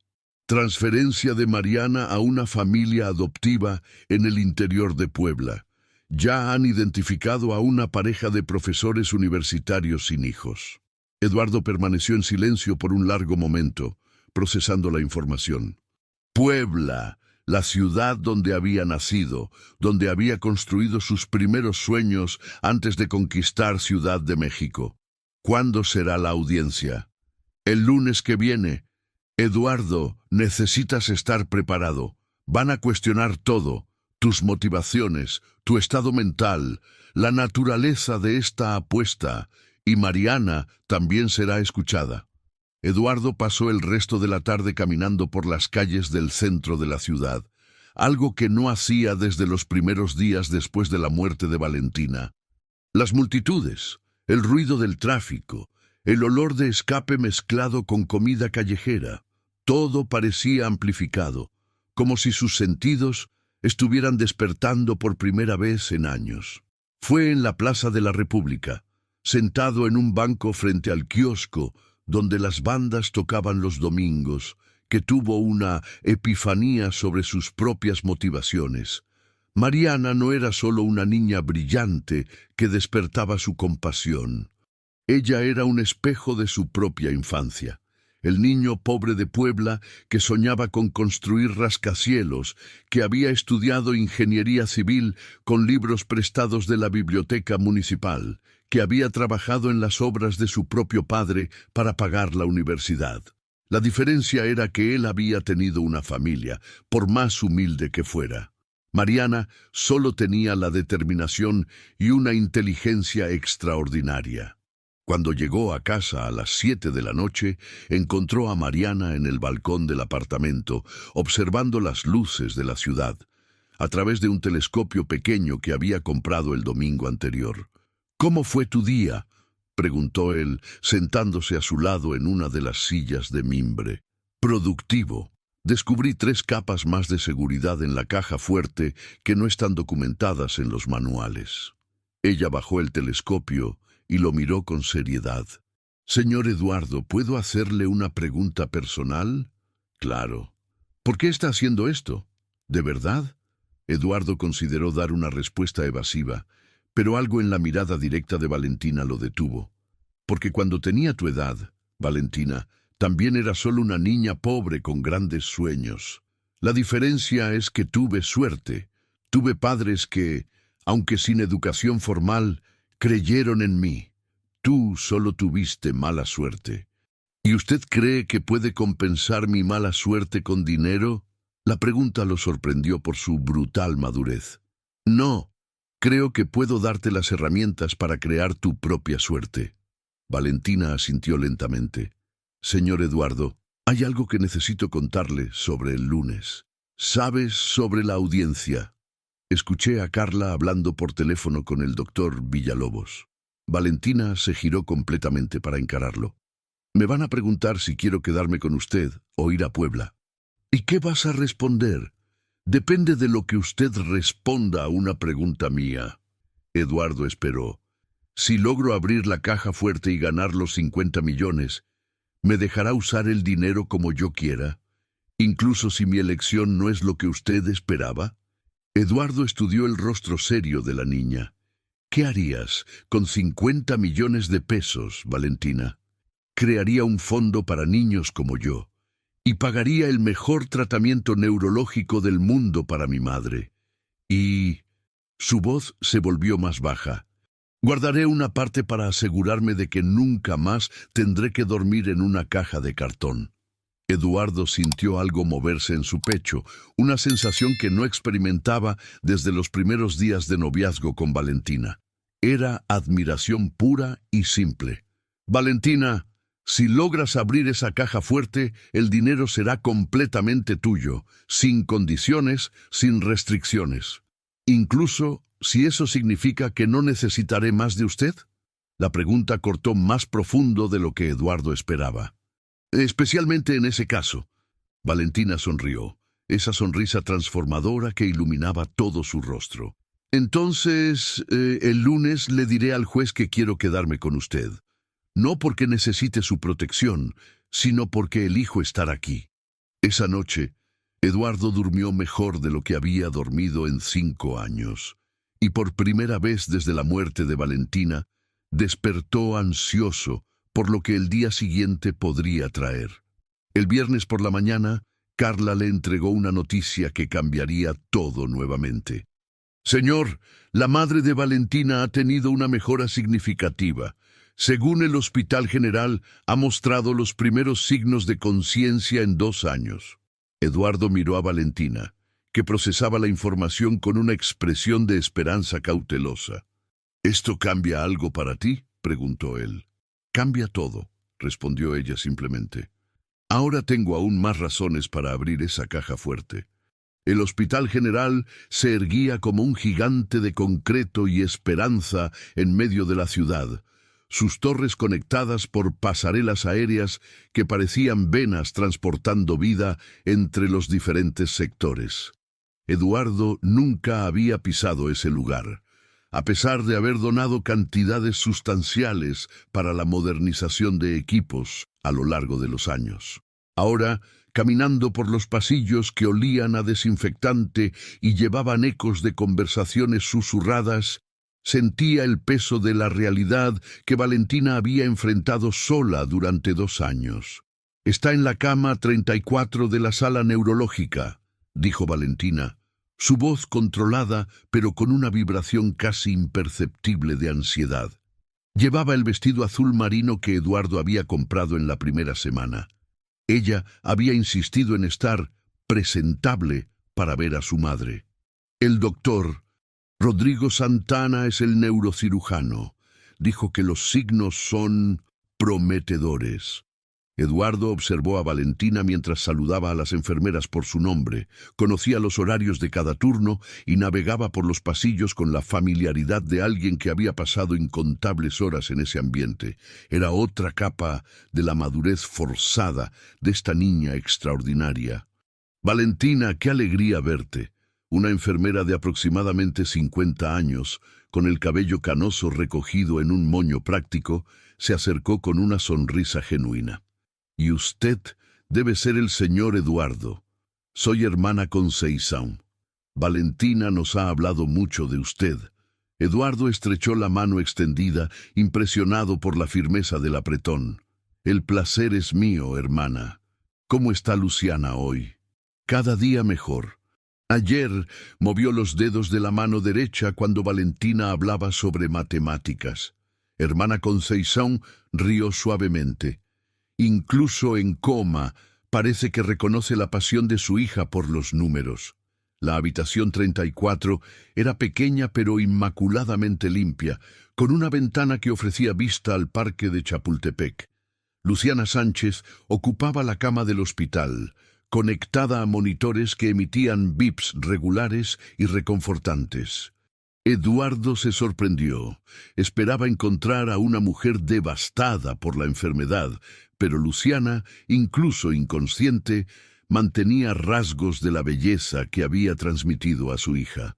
Transferencia de Mariana a una familia adoptiva en el interior de Puebla. Ya han identificado a una pareja de profesores universitarios sin hijos. Eduardo permaneció en silencio por un largo momento, procesando la información. Puebla, la ciudad donde había nacido, donde había construido sus primeros sueños antes de conquistar Ciudad de México. ¿Cuándo será la audiencia? El lunes que viene. Eduardo, necesitas estar preparado. Van a cuestionar todo, tus motivaciones, tu estado mental, la naturaleza de esta apuesta, y Mariana también será escuchada. Eduardo pasó el resto de la tarde caminando por las calles del centro de la ciudad, algo que no hacía desde los primeros días después de la muerte de Valentina. Las multitudes, el ruido del tráfico, el olor de escape mezclado con comida callejera, todo parecía amplificado, como si sus sentidos estuvieran despertando por primera vez en años. Fue en la Plaza de la República, sentado en un banco frente al kiosco donde las bandas tocaban los domingos, que tuvo una epifanía sobre sus propias motivaciones. Mariana no era solo una niña brillante que despertaba su compasión. Ella era un espejo de su propia infancia. El niño pobre de Puebla que soñaba con construir rascacielos, que había estudiado ingeniería civil con libros prestados de la biblioteca municipal, que había trabajado en las obras de su propio padre para pagar la universidad. La diferencia era que él había tenido una familia, por más humilde que fuera. Mariana solo tenía la determinación y una inteligencia extraordinaria. Cuando llegó a casa a las 7 de la noche, encontró a Mariana en el balcón del apartamento, observando las luces de la ciudad, a través de un telescopio pequeño que había comprado el domingo anterior. «¿Cómo fue tu día?», preguntó él, sentándose a su lado en una de las sillas de mimbre. «Productivo. Descubrí 3 capas más de seguridad en la caja fuerte que no están documentadas en los manuales». Ella bajó el telescopio y lo miró con seriedad. «Señor Eduardo, ¿puedo hacerle una pregunta personal?» «Claro». «¿Por qué está haciendo esto? ¿De verdad?» Eduardo consideró dar una respuesta evasiva, pero algo en la mirada directa de Valentina lo detuvo. «Porque cuando tenía tu edad, Valentina, también era solo una niña pobre con grandes sueños. La diferencia es que tuve suerte. Tuve padres que, aunque sin educación formal, creyeron en mí. Tú solo tuviste mala suerte. ¿Y usted cree que puede compensar mi mala suerte con dinero?». La pregunta lo sorprendió por su brutal madurez. «No, creo que puedo darte las herramientas para crear tu propia suerte». Valentina asintió lentamente. «Señor Eduardo, hay algo que necesito contarle sobre el lunes. ¿Sabes sobre la audiencia?» Escuché a Carla hablando por teléfono con el doctor Villalobos. Valentina se giró completamente para encararlo. «Me van a preguntar si quiero quedarme con usted o ir a Puebla». «¿Y qué vas a responder?» «Depende de lo que usted responda a una pregunta mía». Eduardo esperó. «Si logro abrir la caja fuerte y ganar los 50 millones, ¿me dejará usar el dinero como yo quiera? Incluso si mi elección no es lo que usted esperaba». Eduardo estudió el rostro serio de la niña. «¿Qué harías con 50 millones de pesos, Valentina?» «Crearía un fondo para niños como yo y pagaría el mejor tratamiento neurológico del mundo para mi madre. Y...» Su voz se volvió más baja. «Guardaré una parte para asegurarme de que nunca más tendré que dormir en una caja de cartón». Eduardo sintió algo moverse en su pecho, una sensación que no experimentaba desde los primeros días de noviazgo con Valentina. Era admiración pura y simple. «Valentina, si logras abrir esa caja fuerte, el dinero será completamente tuyo, sin condiciones, sin restricciones. Incluso si eso significa que no necesitaré más de usted». La pregunta cortó más profundo de lo que Eduardo esperaba. «Especialmente en ese caso». Valentina sonrió, esa sonrisa transformadora que iluminaba todo su rostro. «Entonces, el lunes le diré al juez que quiero quedarme con usted. No porque necesite su protección, sino porque elijo estar aquí». Esa noche, Eduardo durmió mejor de lo que había dormido en 5 años. Y por primera vez desde la muerte de Valentina, despertó ansioso por lo que el día siguiente podría traer. El viernes por la mañana, Carla le entregó una noticia que cambiaría todo nuevamente. Señor, la madre de Valentina ha tenido una mejora significativa. Según el Hospital General, ha mostrado los primeros signos de conciencia en 2 años. Eduardo miró a Valentina, que procesaba la información con una expresión de esperanza cautelosa. ¿Esto cambia algo para ti?, preguntó él. Cambia todo, respondió ella simplemente. Ahora tengo aún más razones para abrir esa caja fuerte. El Hospital General se erguía como un gigante de concreto y esperanza en medio de la ciudad, sus torres conectadas por pasarelas aéreas que parecían venas transportando vida entre los diferentes sectores. Eduardo nunca había pisado ese lugar, a pesar de haber donado cantidades sustanciales para la modernización de equipos a lo largo de los años. Ahora, caminando por los pasillos que olían a desinfectante y llevaban ecos de conversaciones susurradas, sentía el peso de la realidad que Valentina había enfrentado sola durante 2 años. «Está en la cama 34 de la sala neurológica», dijo Valentina, su voz controlada pero con una vibración casi imperceptible de ansiedad. Llevaba el vestido azul marino que Eduardo había comprado en la primera semana. Ella había insistido en estar presentable para ver a su madre. El doctor Rodrigo Santana es el neurocirujano. Dijo que los signos son prometedores. Eduardo observó a Valentina mientras saludaba a las enfermeras por su nombre, conocía los horarios de cada turno y navegaba por los pasillos con la familiaridad de alguien que había pasado incontables horas en ese ambiente. Era otra capa de la madurez forzada de esta niña extraordinaria. «Valentina, qué alegría verte». Una enfermera de aproximadamente 50 años, con el cabello canoso recogido en un moño práctico, se acercó con una sonrisa genuina. «Y usted debe ser el señor Eduardo. Soy hermana Conceição. Valentina nos ha hablado mucho de usted». Eduardo estrechó la mano extendida, impresionado por la firmeza del apretón. «El placer es mío, hermana. ¿Cómo está Luciana hoy?» «Cada día mejor». Ayer movió los dedos de la mano derecha cuando Valentina hablaba sobre matemáticas. Hermana Conceição rió suavemente. Incluso en coma, parece que reconoce la pasión de su hija por los números. La habitación 34 era pequeña pero inmaculadamente limpia, con una ventana que ofrecía vista al parque de Chapultepec. Luciana Sánchez ocupaba la cama del hospital, conectada a monitores que emitían bips regulares y reconfortantes. Eduardo se sorprendió. Esperaba encontrar a una mujer devastada por la enfermedad, pero Luciana, incluso inconsciente, mantenía rasgos de la belleza que había transmitido a su hija.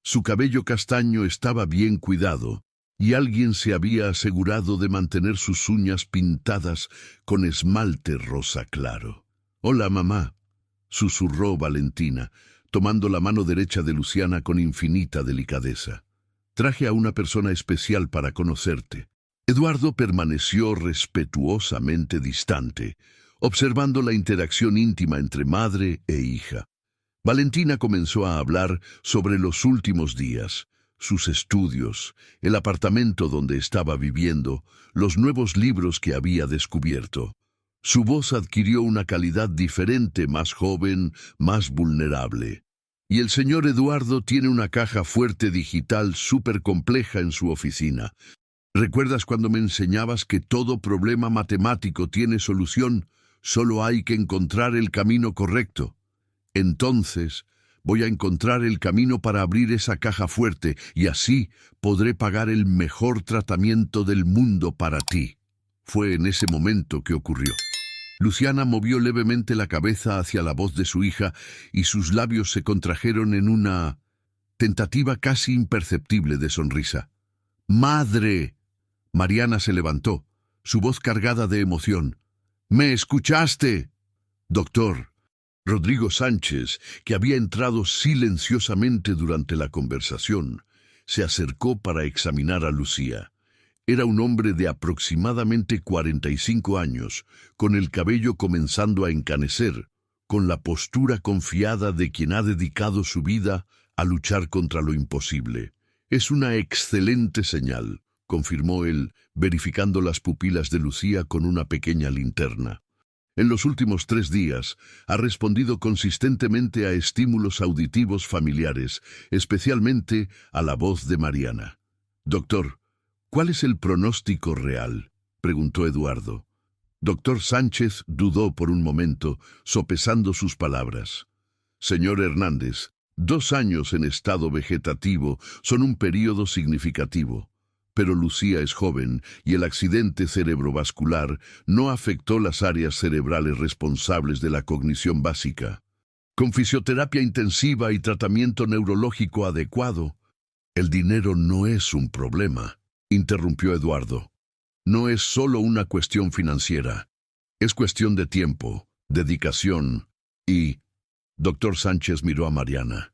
Su cabello castaño estaba bien cuidado, y alguien se había asegurado de mantener sus uñas pintadas con esmalte rosa claro. «Hola, mamá», susurró Valentina, tomando la mano derecha de Luciana con infinita delicadeza. «Traje a una persona especial para conocerte». Eduardo permaneció respetuosamente distante, observando la interacción íntima entre madre e hija. Valentina comenzó a hablar sobre los últimos días, sus estudios, el apartamento donde estaba viviendo, los nuevos libros que había descubierto. Su voz adquirió una calidad diferente, más joven, más vulnerable. «Y el señor Eduardo tiene una caja fuerte digital súper compleja en su oficina. ¿Recuerdas cuando me enseñabas que todo problema matemático tiene solución? Solo hay que encontrar el camino correcto. Entonces, voy a encontrar el camino para abrir esa caja fuerte y así podré pagar el mejor tratamiento del mundo para ti». Fue en ese momento que ocurrió. Luciana movió levemente la cabeza hacia la voz de su hija y sus labios se contrajeron en una tentativa casi imperceptible de sonrisa. «¡Madre!». Mariana se levantó, su voz cargada de emoción. «¿Me escuchaste?». «Doctor». Rodrigo Sánchez, que había entrado silenciosamente durante la conversación, se acercó para examinar a Lucía. Era un hombre de aproximadamente 45 años, con el cabello comenzando a encanecer, con la postura confiada de quien ha dedicado su vida a luchar contra lo imposible. Es una excelente señal, confirmó él, verificando las pupilas de Lucía con una pequeña linterna. En los últimos 3 días ha respondido consistentemente a estímulos auditivos familiares, especialmente a la voz de Mariana. «Doctor, ¿cuál es el pronóstico real?», preguntó Eduardo. Doctor Sánchez dudó por un momento, sopesando sus palabras. «Señor Hernández, 2 años en estado vegetativo son un período significativo. Pero Lucía es joven y el accidente cerebrovascular no afectó las áreas cerebrales responsables de la cognición básica. Con fisioterapia intensiva y tratamiento neurológico adecuado, el dinero no es un problema», interrumpió Eduardo. «No es solo una cuestión financiera, es cuestión de tiempo, dedicación y...» Doctor Sánchez miró a Mariana.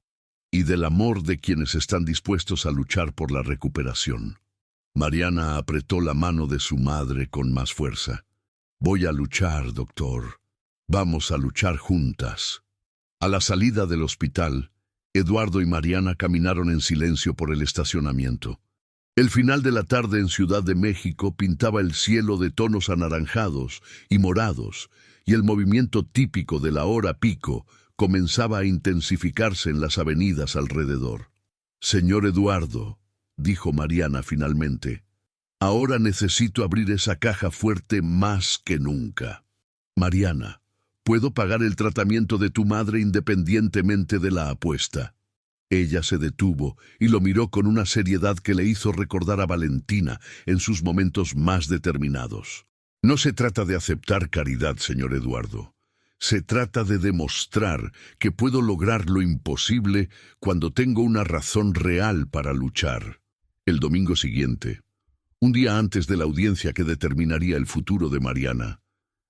«Y del amor de quienes están dispuestos a luchar por la recuperación». Mariana apretó la mano de su madre con más fuerza. «Voy a luchar, doctor. Vamos a luchar juntas». A la salida del hospital, Eduardo y Mariana caminaron en silencio por el estacionamiento. El final de la tarde en Ciudad de México pintaba el cielo de tonos anaranjados y morados, y el movimiento típico de la hora pico comenzaba a intensificarse en las avenidas alrededor. «Señor Eduardo», dijo Mariana finalmente, «ahora necesito abrir esa caja fuerte más que nunca». «Mariana, puedo pagar el tratamiento de tu madre independientemente de la apuesta». Ella se detuvo y lo miró con una seriedad que le hizo recordar a Valentina en sus momentos más determinados. «No se trata de aceptar caridad, señor Eduardo. Se trata de demostrar que puedo lograr lo imposible cuando tengo una razón real para luchar». El domingo siguiente, un día antes de la audiencia que determinaría el futuro de Mariana,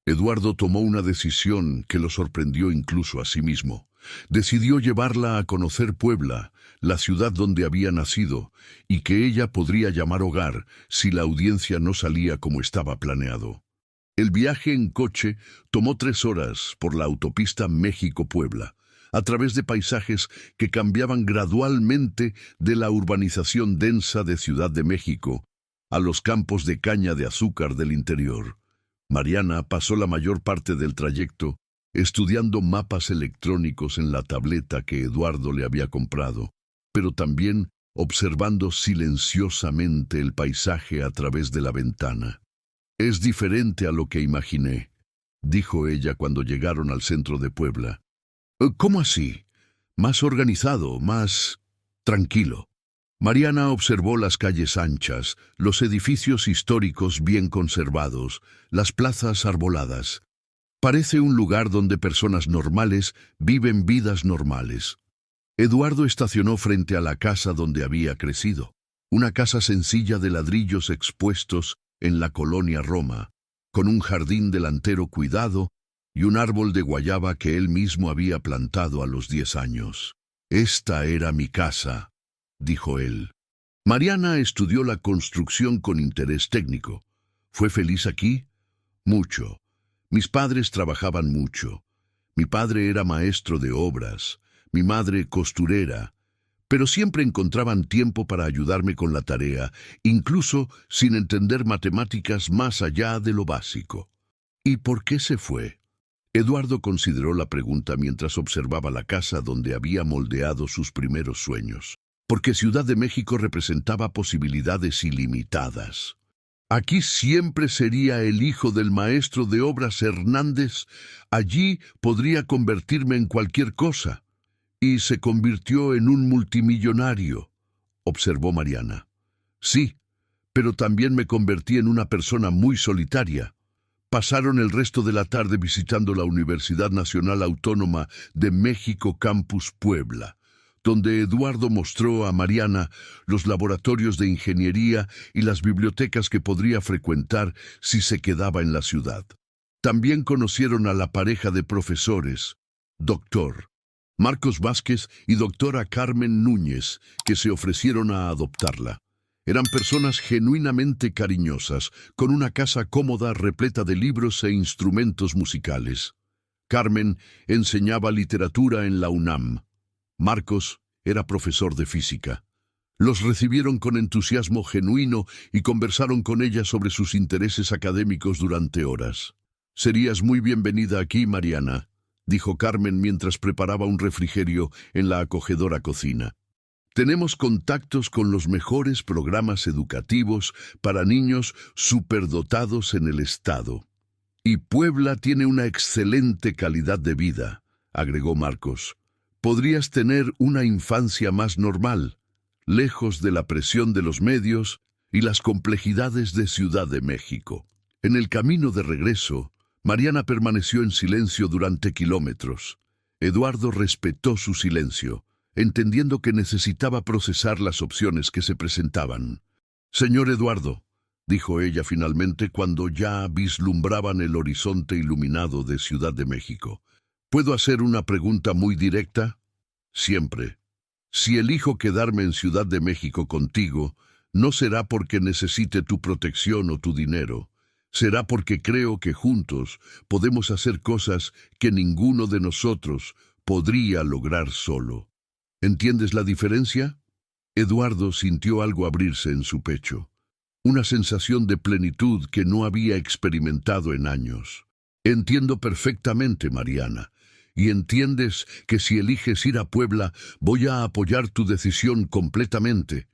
Eduardo tomó una decisión que lo sorprendió incluso a sí mismo. Decidió llevarla a conocer Puebla, la ciudad donde había nacido, y que ella podría llamar hogar si la audiencia no salía como estaba planeado. El viaje en coche tomó 3 horas por la autopista México-Puebla, a través de paisajes que cambiaban gradualmente de la urbanización densa de Ciudad de México a los campos de caña de azúcar del interior. Mariana pasó la mayor parte del trayecto estudiando mapas electrónicos en la tableta que Eduardo le había comprado, pero también observando silenciosamente el paisaje a través de la ventana. «Es diferente a lo que imaginé», dijo ella cuando llegaron al centro de Puebla. «¿Cómo así? Más organizado, más tranquilo». Mariana observó las calles anchas, los edificios históricos bien conservados, las plazas arboladas. «Parece un lugar donde personas normales viven vidas normales». Eduardo estacionó frente a la casa donde había crecido, una casa sencilla de ladrillos expuestos en la colonia Roma, con un jardín delantero cuidado y un árbol de guayaba que él mismo había plantado a los 10 años. «Esta era mi casa», dijo él. Mariana estudió la construcción con interés técnico. «¿Fue feliz aquí?» «Mucho. Mis padres trabajaban mucho. Mi padre era maestro de obras, mi madre costurera, pero siempre encontraban tiempo para ayudarme con la tarea, incluso sin entender matemáticas más allá de lo básico». «¿Y por qué se fue?» Eduardo consideró la pregunta mientras observaba la casa donde había moldeado sus primeros sueños. «Porque Ciudad de México representaba posibilidades ilimitadas. Aquí siempre sería el hijo del maestro de obras Hernández. Allí podría convertirme en cualquier cosa». «Y se convirtió en un multimillonario», observó Mariana. «Sí, pero también me convertí en una persona muy solitaria». Pasaron el resto de la tarde visitando la Universidad Nacional Autónoma de México Campus Puebla, donde Eduardo mostró a Mariana los laboratorios de ingeniería y las bibliotecas que podría frecuentar si se quedaba en la ciudad. También conocieron a la pareja de profesores, Dr. Marcos Vázquez y doctora Carmen Núñez, que se ofrecieron a adoptarla. Eran personas genuinamente cariñosas, con una casa cómoda repleta de libros e instrumentos musicales. Carmen enseñaba literatura en la UNAM. Marcos era profesor de física. Los recibieron con entusiasmo genuino y conversaron con ella sobre sus intereses académicos durante horas. «Serías muy bienvenida aquí, Mariana», dijo Carmen mientras preparaba un refrigerio en la acogedora cocina. «Tenemos contactos con los mejores programas educativos para niños superdotados en el estado. Y Puebla tiene una excelente calidad de vida», agregó Marcos. «Podrías tener una infancia más normal, lejos de la presión de los medios y las complejidades de Ciudad de México». En el camino de regreso, Mariana permaneció en silencio durante kilómetros. Eduardo respetó su silencio, entendiendo que necesitaba procesar las opciones que se presentaban. «Señor Eduardo», dijo ella finalmente cuando ya vislumbraban el horizonte iluminado de Ciudad de México, «¿puedo hacer una pregunta muy directa?» «Siempre. Si elijo quedarme en Ciudad de México contigo, no será porque necesite tu protección o tu dinero. Será porque creo que juntos podemos hacer cosas que ninguno de nosotros podría lograr solo. ¿Entiendes la diferencia?» Eduardo sintió algo abrirse en su pecho, una sensación de plenitud que no había experimentado en años. «Entiendo perfectamente, Mariana. Y entiendes que si eliges ir a Puebla, voy a apoyar tu decisión completamente,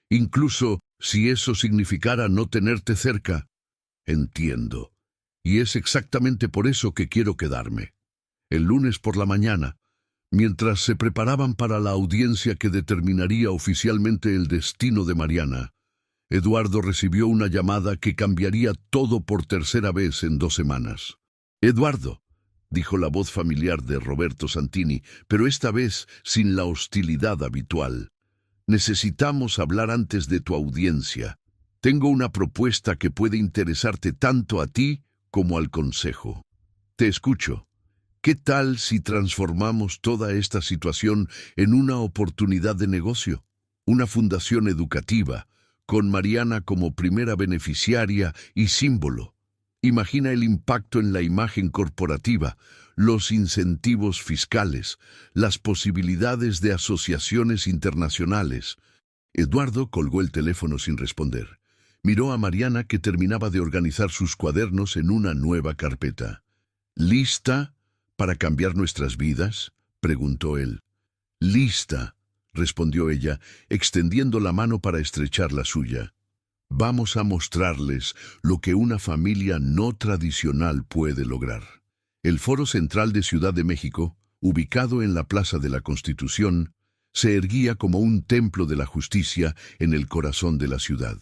incluso si eso significara no tenerte cerca». «Entiendo. Y es exactamente por eso que quiero quedarme». El lunes por la mañana, mientras se preparaban para la audiencia que determinaría oficialmente el destino de Mariana, Eduardo recibió una llamada que cambiaría todo por tercera vez en 2 semanas. «Eduardo», dijo la voz familiar de Roberto Santini, pero esta vez sin la hostilidad habitual. «Necesitamos hablar antes de tu audiencia. Tengo una propuesta que puede interesarte tanto a ti como al Consejo». «Te escucho. ¿Qué tal si transformamos toda esta situación en una oportunidad de negocio? Una fundación educativa, con Mariana como primera beneficiaria y símbolo. Imagina el impacto en la imagen corporativa, los incentivos fiscales, las posibilidades de asociaciones internacionales». Eduardo colgó el teléfono sin responder. Miró a Mariana, que terminaba de organizar sus cuadernos en una nueva carpeta. «¿Lista para cambiar nuestras vidas?», preguntó él. «Lista», respondió ella, extendiendo la mano para estrechar la suya. «Vamos a mostrarles lo que una familia no tradicional puede lograr». El Foro Central de Ciudad de México, ubicado en la Plaza de la Constitución, se erguía como un templo de la justicia en el corazón de la ciudad.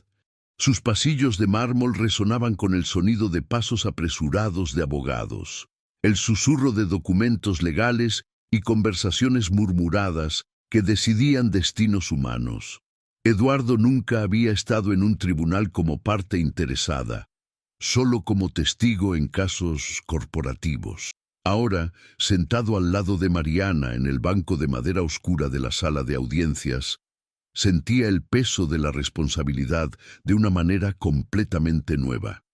Sus pasillos de mármol resonaban con el sonido de pasos apresurados de abogados, el susurro de documentos legales y conversaciones murmuradas que decidían destinos humanos. Eduardo nunca había estado en un tribunal como parte interesada, solo como testigo en casos corporativos. Ahora, sentado al lado de Mariana en el banco de madera oscura de la sala de audiencias, sentía el peso de la responsabilidad de una manera completamente nueva.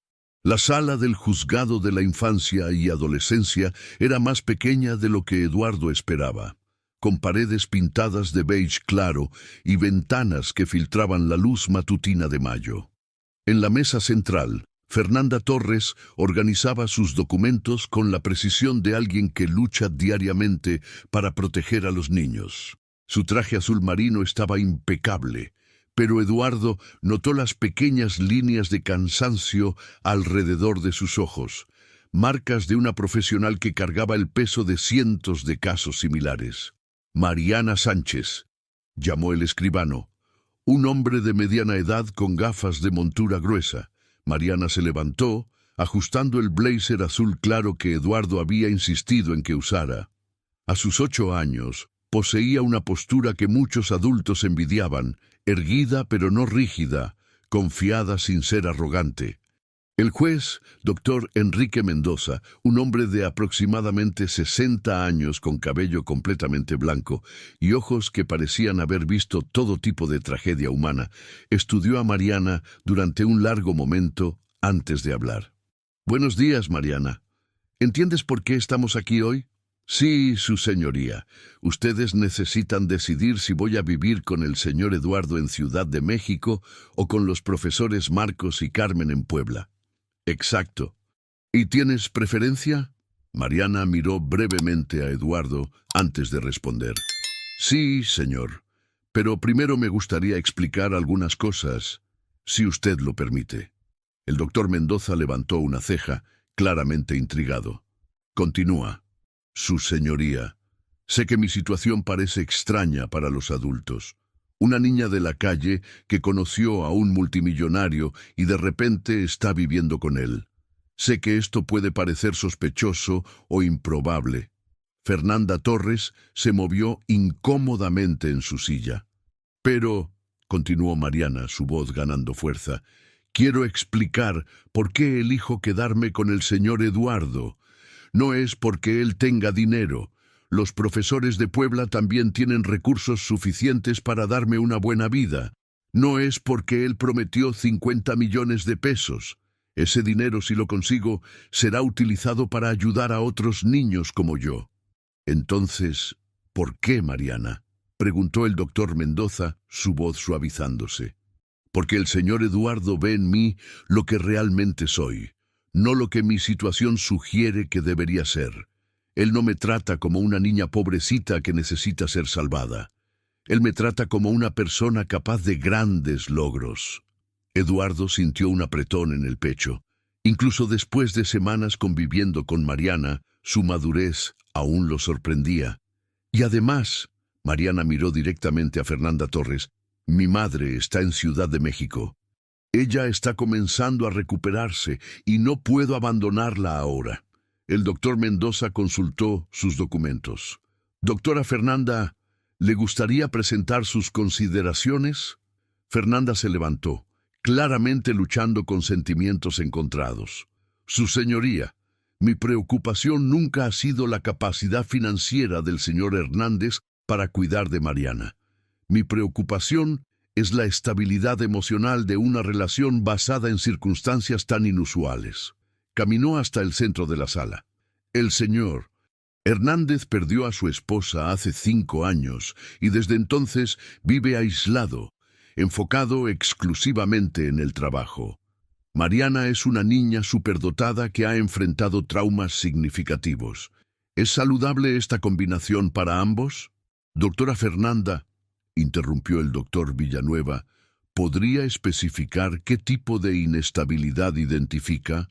La sala del juzgado de la infancia y adolescencia era más pequeña de lo que Eduardo esperaba, con paredes pintadas de beige claro y ventanas que filtraban la luz matutina de mayo. En la mesa central, Fernanda Torres organizaba sus documentos con la precisión de alguien que lucha diariamente para proteger a los niños. Su traje azul marino estaba impecable, pero Eduardo notó las pequeñas líneas de cansancio alrededor de sus ojos, marcas de una profesional que cargaba el peso de cientos de casos similares. «Mariana Sánchez», llamó el escribano, un hombre de mediana edad con gafas de montura gruesa. Mariana se levantó, ajustando el blazer azul claro que Eduardo había insistido en que usara. A sus 8 años, poseía una postura que muchos adultos envidiaban, erguida pero no rígida, confiada sin ser arrogante. El juez, doctor Enrique Mendoza, un hombre de aproximadamente 60 años con cabello completamente blanco y ojos que parecían haber visto todo tipo de tragedia humana, estudió a Mariana durante un largo momento antes de hablar. «Buenos días, Mariana. ¿Entiendes por qué estamos aquí hoy? Sí, su señoría. Ustedes necesitan decidir si voy a vivir con el señor Eduardo en Ciudad de México o con los profesores Marcos y Carmen en Puebla. Exacto. ¿Y tienes preferencia? Mariana miró brevemente a Eduardo antes de responder. Sí, señor. Pero primero me gustaría explicar algunas cosas, si usted lo permite. El doctor Mendoza levantó una ceja, claramente intrigado. Continúa. Su señoría, sé que mi situación parece extraña para los adultos. Una niña de la calle que conoció a un multimillonario y de repente está viviendo con él. Sé que esto puede parecer sospechoso o improbable. Fernanda Torres se movió incómodamente en su silla. Pero, continuó Mariana, su voz ganando fuerza, quiero explicar por qué elijo quedarme con el señor Eduardo. No es porque él tenga dinero. Los profesores de Puebla también tienen recursos suficientes para darme una buena vida. No es porque él prometió 50 millones de pesos. Ese dinero, si lo consigo, será utilizado para ayudar a otros niños como yo. Entonces, ¿por qué, Mariana?, preguntó el doctor Mendoza, su voz suavizándose. Porque el señor Eduardo ve en mí lo que realmente soy, no lo que mi situación sugiere que debería ser. Él no me trata como una niña pobrecita que necesita ser salvada. Él me trata como una persona capaz de grandes logros. Eduardo sintió un apretón en el pecho. Incluso después de semanas conviviendo con Mariana, su madurez aún lo sorprendía. Y además, Mariana miró directamente a Fernanda Torres, mi madre está en Ciudad de México. Ella está comenzando a recuperarse y no puedo abandonarla ahora. El doctor Mendoza consultó sus documentos. Doctora Fernanda, ¿le gustaría presentar sus consideraciones? Fernanda se levantó, claramente luchando con sentimientos encontrados. Su señoría, mi preocupación nunca ha sido la capacidad financiera del señor Hernández para cuidar de Mariana. Mi preocupación es la estabilidad emocional de una relación basada en circunstancias tan inusuales. Caminó hasta el centro de la sala. El señor Hernández perdió a su esposa hace 5 años y desde entonces vive aislado, enfocado exclusivamente en el trabajo. Mariana es una niña superdotada que ha enfrentado traumas significativos. ¿Es saludable esta combinación para ambos? Doctora Fernanda, interrumpió el doctor Villanueva, ¿podría especificar qué tipo de inestabilidad identifica?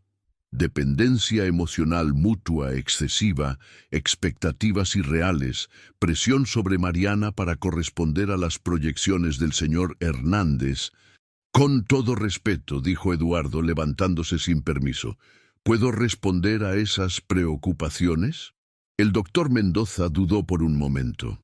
Dependencia emocional mutua excesiva, expectativas irreales, presión sobre Mariana para corresponder a las proyecciones del señor Hernández. Con todo respeto, dijo Eduardo levantándose sin permiso, ¿puedo responder a esas preocupaciones? El doctor Mendoza dudó por un momento.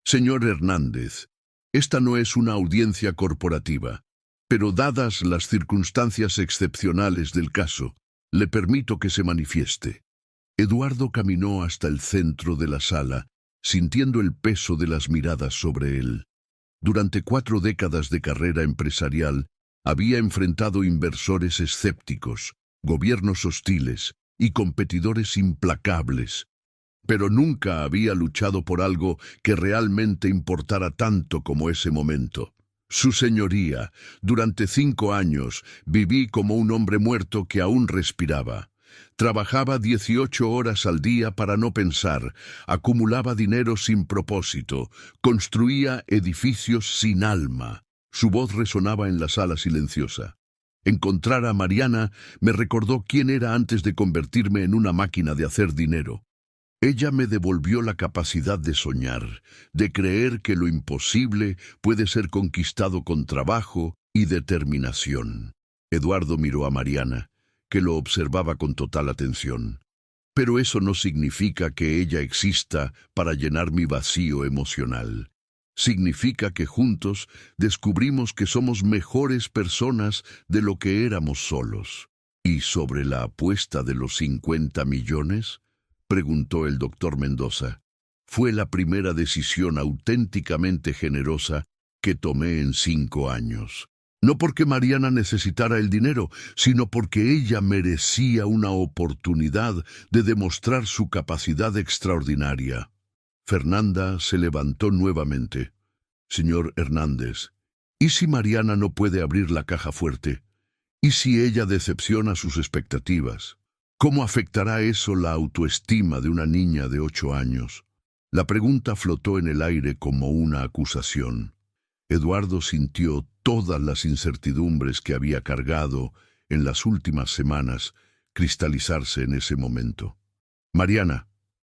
Señor Hernández, esta no es una audiencia corporativa, pero dadas las circunstancias excepcionales del caso, le permito que se manifieste. Eduardo caminó hasta el centro de la sala, sintiendo el peso de las miradas sobre él. Durante 4 décadas de carrera empresarial, había enfrentado inversores escépticos, gobiernos hostiles y competidores implacables, pero nunca había luchado por algo que realmente importara tanto como ese momento. Su señoría, durante 5 años viví como un hombre muerto que aún respiraba. Trabajaba 18 horas al día para no pensar, acumulaba dinero sin propósito, construía edificios sin alma. Su voz resonaba en la sala silenciosa. Encontrar a Mariana me recordó quién era antes de convertirme en una máquina de hacer dinero. Ella me devolvió la capacidad de soñar, de creer que lo imposible puede ser conquistado con trabajo y determinación. Eduardo miró a Mariana, que lo observaba con total atención. Pero eso no significa que ella exista para llenar mi vacío emocional. Significa que juntos descubrimos que somos mejores personas de lo que éramos solos. ¿Y sobre la apuesta de los 50 millones? Preguntó el doctor Mendoza. Fue la primera decisión auténticamente generosa que tomé en 5 años. No porque Mariana necesitara el dinero, sino porque ella merecía una oportunidad de demostrar su capacidad extraordinaria. Fernanda se levantó nuevamente. Señor Hernández, ¿y si Mariana no puede abrir la caja fuerte? ¿Y si ella decepciona sus expectativas? ¿Cómo afectará eso la autoestima de una niña de 8 años? La pregunta flotó en el aire como una acusación. Eduardo sintió todas las incertidumbres que había cargado en las últimas semanas cristalizarse en ese momento. Mariana,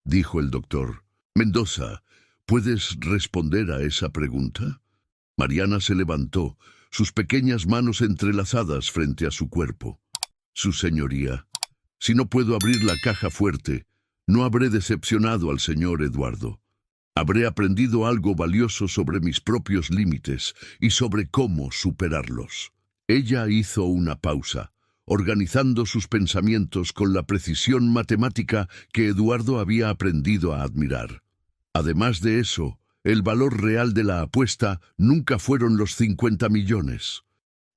dijo el doctor, Mendoza, ¿puedes responder a esa pregunta? Mariana se levantó, sus pequeñas manos entrelazadas frente a su cuerpo. Su señoría, si no puedo abrir la caja fuerte, no habré decepcionado al señor Eduardo. Habré aprendido algo valioso sobre mis propios límites y sobre cómo superarlos. Ella hizo una pausa, organizando sus pensamientos con la precisión matemática que Eduardo había aprendido a admirar. Además de eso, el valor real de la apuesta nunca fueron los 50 millones.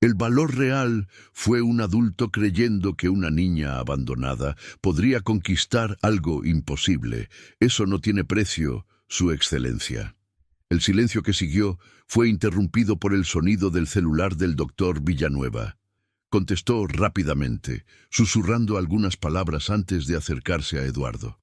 El valor real fue un adulto creyendo que una niña abandonada podría conquistar algo imposible. Eso no tiene precio, Su Excelencia. El silencio que siguió fue interrumpido por el sonido del celular del doctor Villanueva. Contestó rápidamente, susurrando algunas palabras antes de acercarse a Eduardo.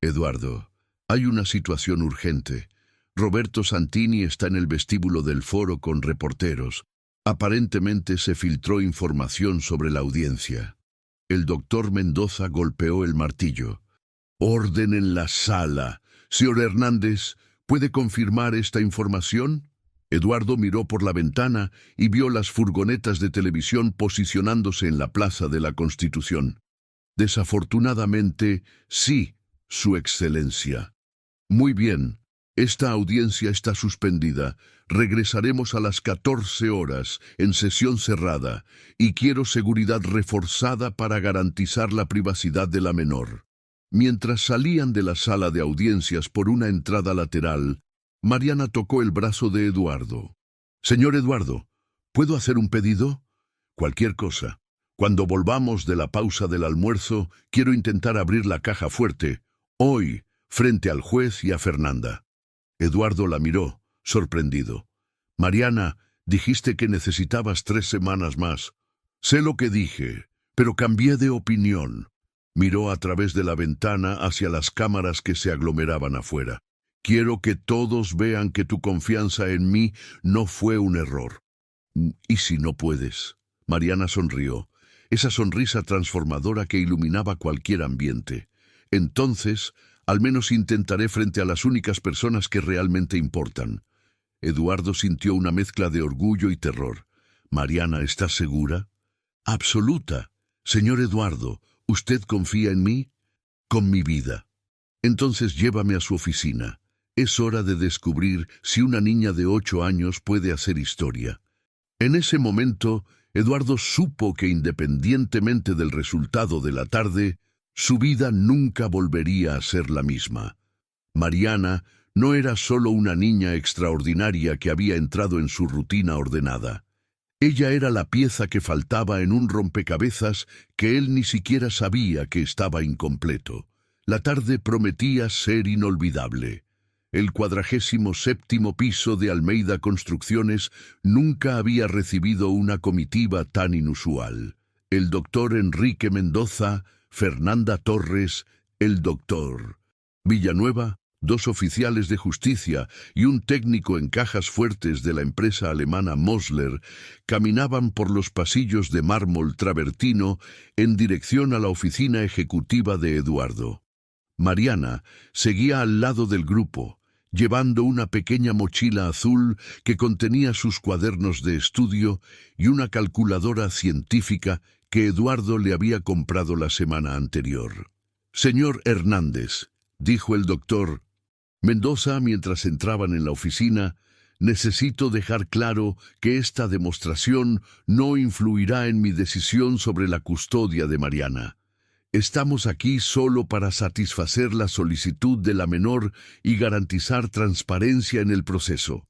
Eduardo, hay una situación urgente. Roberto Santini está en el vestíbulo del foro con reporteros. Aparentemente se filtró información sobre la audiencia. El doctor Mendoza golpeó el martillo. Orden en la sala. Señor Hernández, ¿puede confirmar esta información? Eduardo miró por la ventana y vio las furgonetas de televisión posicionándose en la Plaza de la Constitución. Desafortunadamente, sí, Su Excelencia. Muy bien, esta audiencia está suspendida. Regresaremos a las 14 horas en sesión cerrada y quiero seguridad reforzada para garantizar la privacidad de la menor. Mientras salían de la sala de audiencias por una entrada lateral, Mariana tocó el brazo de Eduardo. Señor Eduardo, ¿puedo hacer un pedido? Cualquier cosa. Cuando volvamos de la pausa del almuerzo, quiero intentar abrir la caja fuerte, hoy, frente al juez y a Fernanda. Eduardo la miró, sorprendido. Mariana, dijiste que necesitabas 3 semanas más. Sé lo que dije, pero cambié de opinión. Miró a través de la ventana hacia las cámaras que se aglomeraban afuera. Quiero que todos vean que tu confianza en mí no fue un error. ¿Y si no puedes? Mariana sonrió, esa sonrisa transformadora que iluminaba cualquier ambiente. Entonces, al menos intentaré frente a las únicas personas que realmente importan. Eduardo sintió una mezcla de orgullo y terror. Mariana, ¿estás segura? Absoluta. Señor Eduardo, ¿usted confía en mí? Con mi vida. Entonces llévame a su oficina. Es hora de descubrir si una niña de 8 años puede hacer historia. En ese momento, Eduardo supo que independientemente del resultado de la tarde, su vida nunca volvería a ser la misma. Mariana no era solo una niña extraordinaria que había entrado en su rutina ordenada. Ella era la pieza que faltaba en un rompecabezas que él ni siquiera sabía que estaba incompleto. La tarde prometía ser inolvidable. El 47º piso de Almeida Construcciones nunca había recibido una comitiva tan inusual. El doctor Enrique Mendoza, Fernanda Torres, el doctor Villanueva, 2 oficiales de justicia y un técnico en cajas fuertes de la empresa alemana Mosler caminaban por los pasillos de mármol travertino en dirección a la oficina ejecutiva de Eduardo. Mariana seguía al lado del grupo, llevando una pequeña mochila azul que contenía sus cuadernos de estudio y una calculadora científica que Eduardo le había comprado la semana anterior. Señor Hernández, dijo el doctor Mendoza mientras entraban en la oficina, necesito dejar claro que esta demostración no influirá en mi decisión sobre la custodia de Mariana. Estamos aquí solo para satisfacer la solicitud de la menor y garantizar transparencia en el proceso.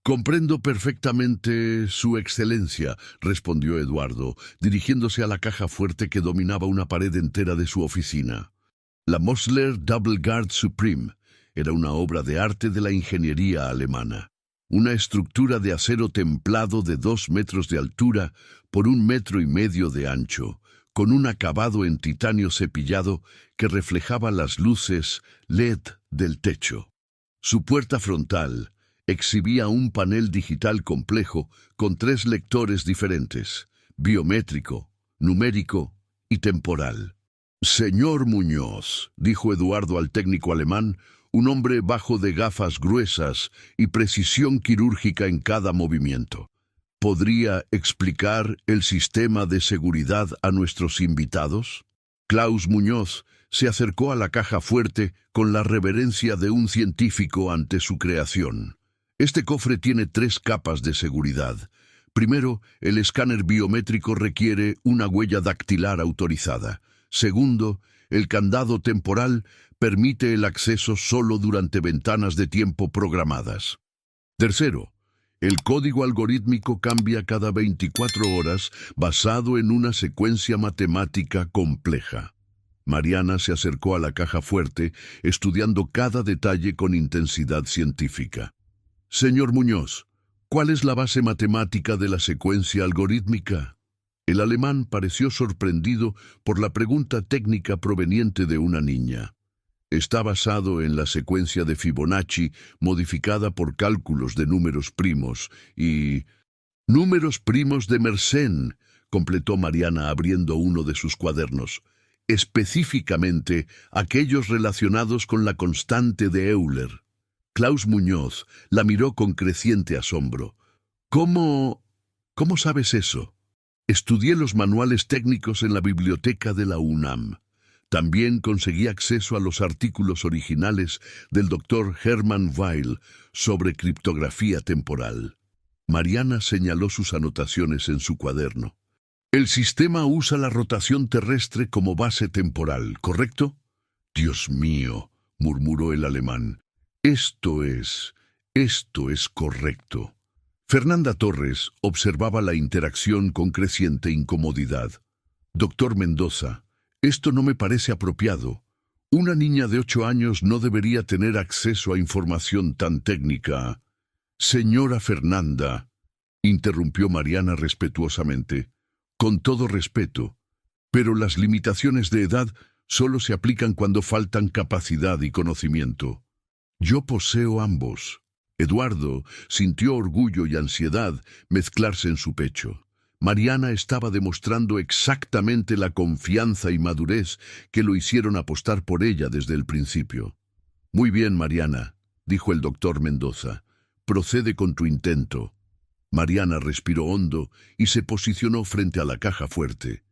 Comprendo perfectamente, Su Excelencia, respondió Eduardo, dirigiéndose a la caja fuerte que dominaba una pared entera de su oficina. La Mosler Double Guard Supreme era una obra de arte de la ingeniería alemana. Una estructura de acero templado de 2 metros de altura por 1,5 metros de ancho, con un acabado en titanio cepillado que reflejaba las luces LED del techo. Su puerta frontal exhibía un panel digital complejo con 3 lectores diferentes: biométrico, numérico y temporal. «Señor Muñoz», dijo Eduardo al técnico alemán, un hombre bajo de gafas gruesas y precisión quirúrgica en cada movimiento. ¿Podría explicar el sistema de seguridad a nuestros invitados? Klaus Muñoz se acercó a la caja fuerte con la reverencia de un científico ante su creación. Este cofre tiene 3 capas de seguridad. Primero, el escáner biométrico requiere una huella dactilar autorizada. Segundo, el candado temporal permite el acceso solo durante ventanas de tiempo programadas. Tercero, el código algorítmico cambia cada 24 horas basado en una secuencia matemática compleja. Mariana se acercó a la caja fuerte, estudiando cada detalle con intensidad científica. «Señor Muñoz, ¿cuál es la base matemática de la secuencia algorítmica?» El alemán pareció sorprendido por la pregunta técnica proveniente de una niña. Está basado en la secuencia de Fibonacci modificada por cálculos de números primos y... «Números primos de Mersenne», completó Mariana abriendo uno de sus cuadernos. «Específicamente aquellos relacionados con la constante de Euler». Klaus Muñoz la miró con creciente asombro. «¿Cómo sabes eso?» «Estudié los manuales técnicos en la biblioteca de la UNAM. También conseguí acceso a los artículos originales del Dr. Hermann Weyl sobre criptografía temporal». Mariana señaló sus anotaciones en su cuaderno. «El sistema usa la rotación terrestre como base temporal, ¿correcto?» «Dios mío», murmuró el alemán. Esto es correcto». Fernanda Torres observaba la interacción con creciente incomodidad. «Doctor Mendoza, esto no me parece apropiado. Una niña de 8 años no debería tener acceso a información tan técnica». «Señora Fernanda», interrumpió Mariana respetuosamente, «con todo respeto, pero las limitaciones de edad solo se aplican cuando faltan capacidad y conocimiento. Yo poseo ambos». Eduardo sintió orgullo y ansiedad mezclarse en su pecho. Mariana estaba demostrando exactamente la confianza y madurez que lo hicieron apostar por ella desde el principio. «Muy bien, Mariana», dijo el doctor Mendoza. «Procede con tu intento». Mariana respiró hondo y se posicionó frente a la caja fuerte.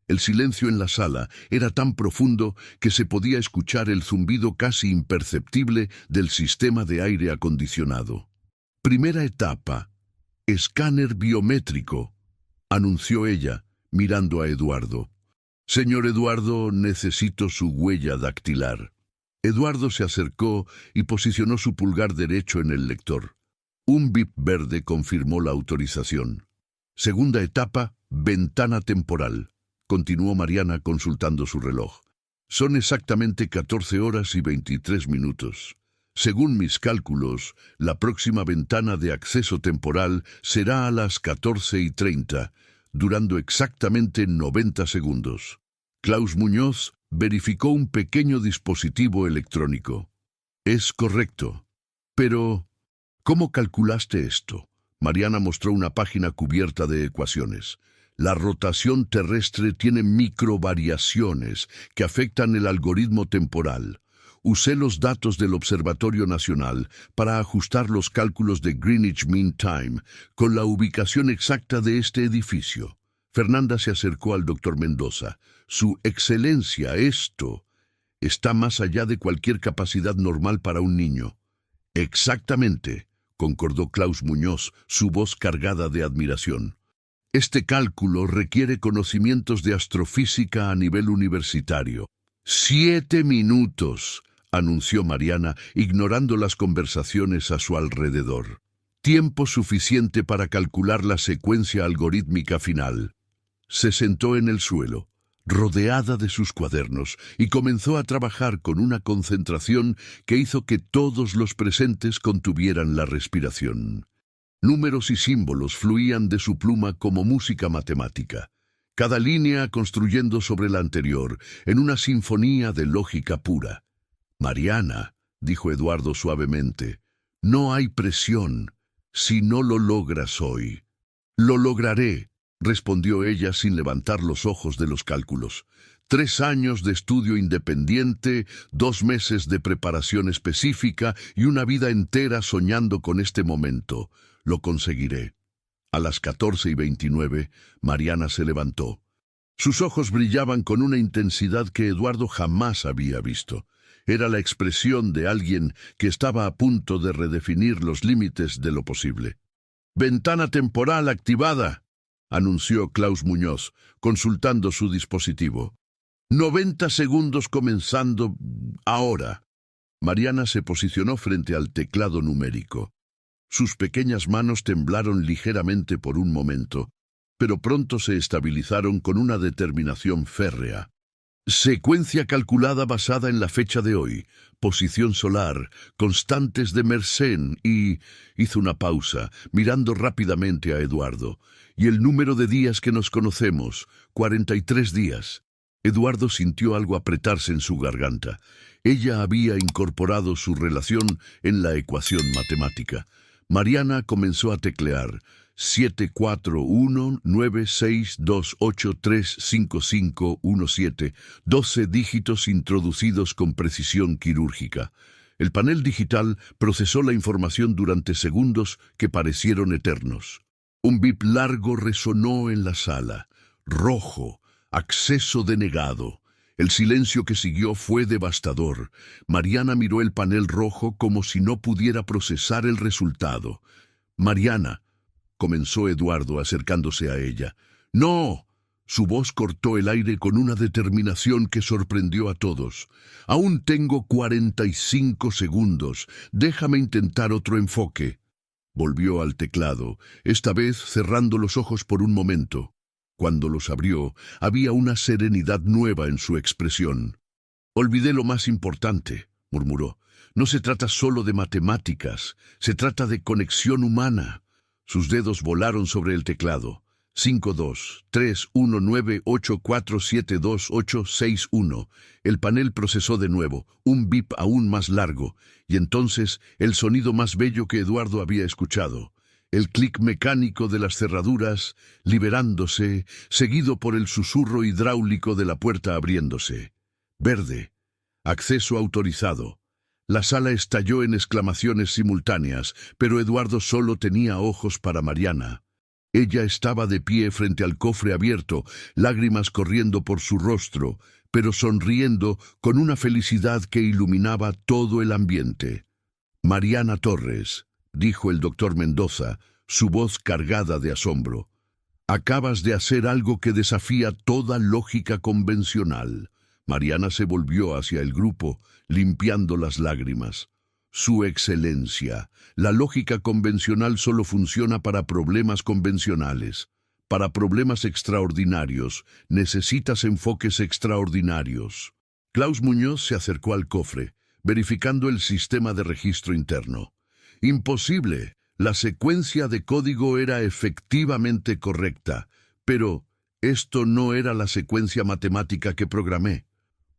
El silencio en la sala era tan profundo que se podía escuchar el zumbido casi imperceptible del sistema de aire acondicionado. «Primera etapa. Escáner biométrico», anunció ella, mirando a Eduardo. «Señor Eduardo, necesito su huella dactilar». Eduardo se acercó y posicionó su pulgar derecho en el lector. Un bip verde confirmó la autorización. «Segunda etapa, ventana temporal», continuó Mariana consultando su reloj. «Son exactamente 14 horas y 23 minutos. Según mis cálculos, la próxima ventana de acceso temporal será a las 14:30, durando exactamente 90 segundos. Klaus Muñoz verificó un pequeño dispositivo electrónico. «Es correcto. Pero, ¿cómo calculaste esto?» Mariana mostró una página cubierta de ecuaciones. «La rotación terrestre tiene microvariaciones que afectan el algoritmo temporal. Usé los datos del Observatorio Nacional para ajustar los cálculos de Greenwich Mean Time con la ubicación exacta de este edificio». Fernanda se acercó al doctor Mendoza. «Su excelencia, esto está más allá de cualquier capacidad normal para un niño». «Exactamente», concordó Klaus Muñoz, su voz cargada de admiración. «Este cálculo requiere conocimientos de astrofísica a nivel universitario». «7 minutos», anunció Mariana, ignorando las conversaciones a su alrededor. tiempo suficiente para calcular la secuencia algorítmica final. Se sentó en el suelo, rodeada de sus cuadernos, y comenzó a trabajar con una concentración que hizo que todos los presentes contuvieran la respiración. Números y símbolos fluían de su pluma como música matemática, cada línea construyendo sobre la anterior, en una sinfonía de lógica pura. «Mariana», dijo Eduardo suavemente, «no hay presión si no lo logras hoy». «Lo lograré», respondió ella sin levantar los ojos de los cálculos. 3 años de estudio independiente, 2 meses de preparación específica y una vida entera soñando con este momento. Lo conseguiré. A las 14:29, Mariana se levantó. Sus ojos brillaban con una intensidad que Eduardo jamás había visto. Era la expresión de alguien que estaba a punto de redefinir los límites de lo posible. «Ventana temporal activada», anunció Klaus Muñoz, consultando su dispositivo. 90 segundos comenzando ahora. Mariana se posicionó frente al teclado numérico. Sus pequeñas manos temblaron ligeramente por un momento, pero pronto se estabilizaron con una determinación férrea. Secuencia calculada basada en la fecha de hoy, posición solar, constantes de Mersenne y... Hizo una pausa, mirando rápidamente a Eduardo. Y el número de días que nos conocemos, 43 días. Eduardo sintió algo apretarse en su garganta. Ella había incorporado su relación en la ecuación matemática. Mariana comenzó a teclear 7419628355517, 12 dígitos introducidos con precisión quirúrgica. El panel digital procesó la información durante segundos que parecieron eternos. Un bip largo resonó en la sala. Rojo, acceso denegado. El silencio que siguió fue devastador. Mariana miró el panel rojo como si no pudiera procesar el resultado. «Mariana», comenzó Eduardo acercándose a ella. «¡No!». Su voz cortó el aire con una determinación que sorprendió a todos. «Aún tengo 45 segundos. Déjame intentar otro enfoque». Volvió al teclado, esta vez cerrando los ojos por un momento. Cuando los abrió, había una serenidad nueva en su expresión. «Olvidé lo más importante», murmuró. «No se trata solo de matemáticas, se trata de conexión humana». Sus dedos volaron sobre el teclado. 523198472861. El panel procesó de nuevo, un bip aún más largo, y entonces el sonido más bello que Eduardo había escuchado. El clic mecánico de las cerraduras, liberándose, seguido por el susurro hidráulico de la puerta abriéndose. Verde. Acceso autorizado. La sala estalló en exclamaciones simultáneas, pero Eduardo solo tenía ojos para Mariana. Ella estaba de pie frente al cofre abierto, lágrimas corriendo por su rostro, pero sonriendo con una felicidad que iluminaba todo el ambiente. «Mariana Torres», dijo el doctor Mendoza, su voz cargada de asombro. «Acabas de hacer algo que desafía toda lógica convencional». Mariana se volvió hacia el grupo, limpiando las lágrimas. «Su excelencia, la lógica convencional solo funciona para problemas convencionales. Para problemas extraordinarios, necesitas enfoques extraordinarios». Klaus Muñoz se acercó al cofre, verificando el sistema de registro interno. «Imposible. La secuencia de código era efectivamente correcta, pero esto no era la secuencia matemática que programé.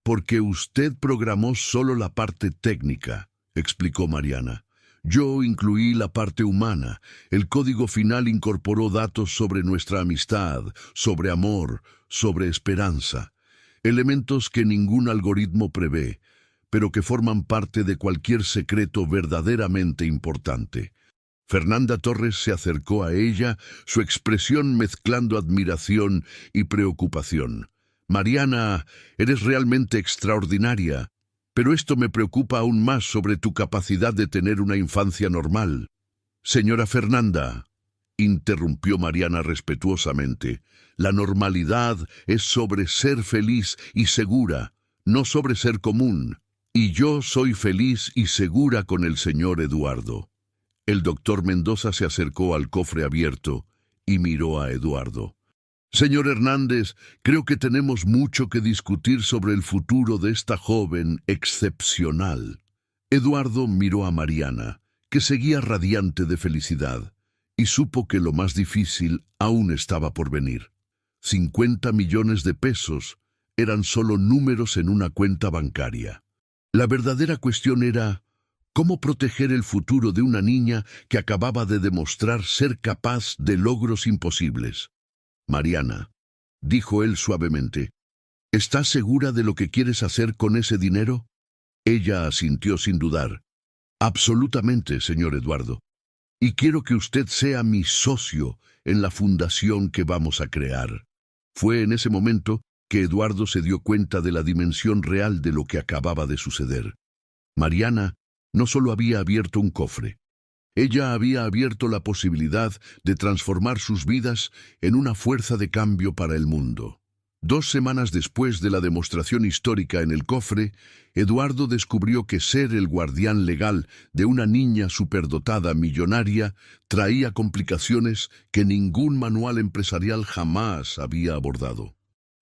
Porque usted programó solo la parte técnica», explicó Mariana. «Yo incluí la parte humana. El código final incorporó datos sobre nuestra amistad, sobre amor, sobre esperanza. Elementos que ningún algoritmo prevé, pero que forman parte de cualquier secreto verdaderamente importante». Fernanda Torres se acercó a ella, su expresión mezclando admiración y preocupación. «Mariana, eres realmente extraordinaria, pero esto me preocupa aún más sobre tu capacidad de tener una infancia normal». «Señora Fernanda», interrumpió Mariana respetuosamente, «la normalidad es sobre ser feliz y segura, no sobre ser común. Y yo soy feliz y segura con el señor Eduardo». El doctor Mendoza se acercó al cofre abierto y miró a Eduardo. Señor Hernández, creo que tenemos mucho que discutir sobre el futuro de esta joven excepcional. Eduardo miró a Mariana, que seguía radiante de felicidad, y supo que lo más difícil aún estaba por venir. 50 millones de pesos eran solo números en una cuenta bancaria. La verdadera cuestión era cómo proteger el futuro de una niña que acababa de demostrar ser capaz de logros imposibles. Mariana, dijo él suavemente, ¿estás segura de lo que quieres hacer con ese dinero? Ella asintió sin dudar. Absolutamente, señor Eduardo. Y quiero que usted sea mi socio en la fundación que vamos a crear. Fue en ese momento que Eduardo se dio cuenta de la dimensión real de lo que acababa de suceder. Mariana no solo había abierto un cofre, ella había abierto la posibilidad de transformar sus vidas en una fuerza de cambio para el mundo. 2 semanas después de la demostración histórica en el cofre, Eduardo descubrió que ser el guardián legal de una niña superdotada millonaria traía complicaciones que ningún manual empresarial jamás había abordado.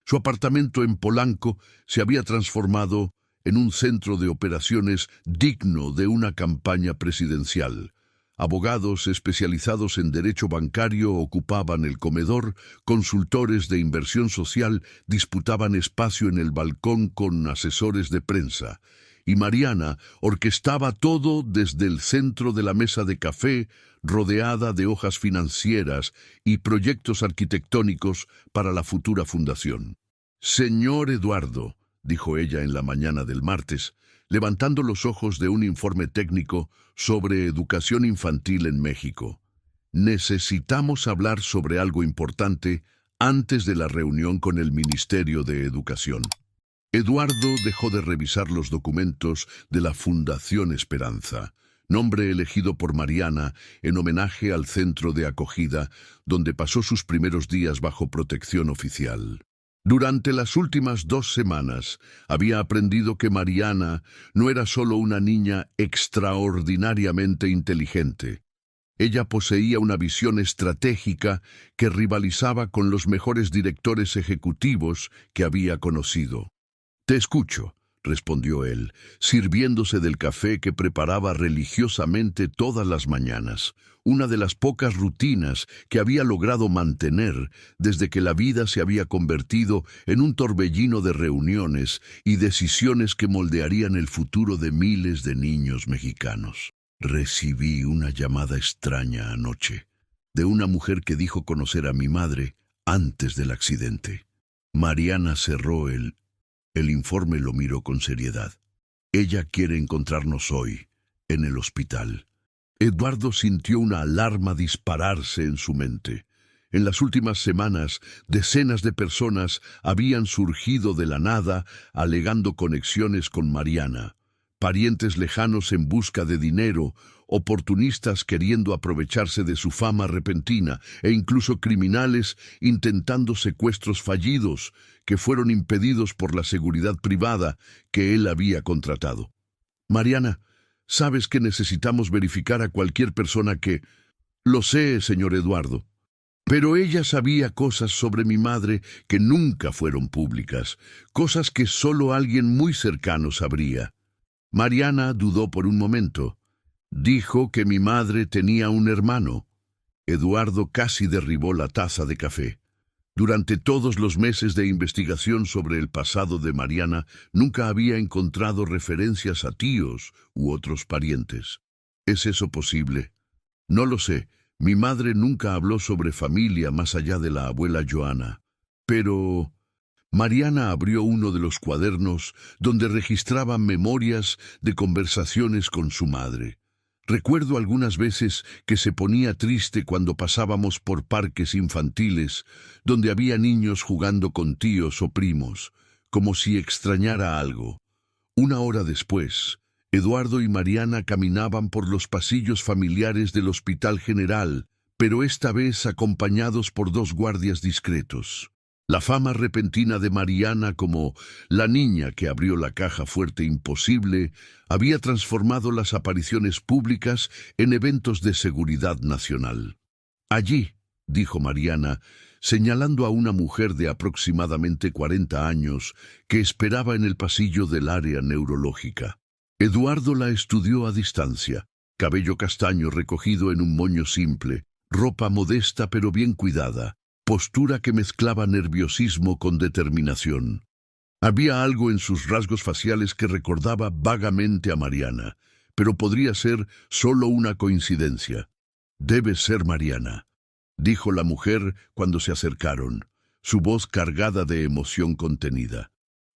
Su apartamento en Polanco se había transformado en un centro de operaciones digno de una campaña presidencial. Abogados especializados en derecho bancario ocupaban el comedor, consultores de inversión social disputaban espacio en el balcón con asesores de prensa, y Mariana orquestaba todo desde el centro de la mesa de café, rodeada de hojas financieras y proyectos arquitectónicos para la futura fundación. Señor Eduardo, dijo ella en la mañana del martes, levantando los ojos de un informe técnico sobre educación infantil en México. Necesitamos hablar sobre algo importante antes de la reunión con el Ministerio de Educación. Eduardo dejó de revisar los documentos de la Fundación Esperanza, nombre elegido por Mariana en homenaje al centro de acogida donde pasó sus primeros días bajo protección oficial. Durante las últimas 2 semanas había aprendido que Mariana no era solo una niña extraordinariamente inteligente. Ella poseía una visión estratégica que rivalizaba con los mejores directores ejecutivos que había conocido. «Te escucho», respondió él, sirviéndose del café que preparaba religiosamente todas las mañanas, una de las pocas rutinas que había logrado mantener desde que la vida se había convertido en un torbellino de reuniones y decisiones que moldearían el futuro de miles de niños mexicanos. Recibí una llamada extraña anoche, de una mujer que dijo conocer a mi madre antes del accidente. Mariana cerró el informe, lo miró con seriedad. Ella quiere encontrarnos hoy, en el hospital. Eduardo sintió una alarma dispararse en su mente. En las últimas semanas, decenas de personas habían surgido de la nada alegando conexiones con Mariana. Parientes lejanos en busca de dinero, oportunistas queriendo aprovecharse de su fama repentina e incluso criminales intentando secuestros fallidos que fueron impedidos por la seguridad privada que él había contratado. Mariana, sabes que necesitamos verificar a cualquier persona que... Lo sé, señor Eduardo. Pero ella sabía cosas sobre mi madre que nunca fueron públicas, cosas que solo alguien muy cercano sabría. Mariana dudó por un momento. Dijo que mi madre tenía un hermano. Eduardo casi derribó la taza de café. Durante todos los meses de investigación sobre el pasado de Mariana, nunca había encontrado referencias a tíos u otros parientes. ¿Es eso posible? No lo sé. Mi madre nunca habló sobre familia más allá de la abuela Joana. Pero... Mariana abrió uno de los cuadernos donde registraba memorias de conversaciones con su madre. Recuerdo algunas veces que se ponía triste cuando pasábamos por parques infantiles, donde había niños jugando con tíos o primos, como si extrañara algo. 1 hora después, Eduardo y Mariana caminaban por los pasillos familiares del Hospital General, pero esta vez acompañados por 2 guardias discretos. La fama repentina de Mariana como la niña que abrió la caja fuerte imposible había transformado las apariciones públicas en eventos de seguridad nacional. Allí, dijo Mariana, señalando a una mujer de aproximadamente 40 años que esperaba en el pasillo del área neurológica. Eduardo la estudió a distancia, cabello castaño recogido en un moño simple, ropa modesta pero bien cuidada, postura que mezclaba nerviosismo con determinación. Había algo en sus rasgos faciales que recordaba vagamente a Mariana, pero podría ser solo una coincidencia. «Debe ser Mariana», dijo la mujer cuando se acercaron, su voz cargada de emoción contenida.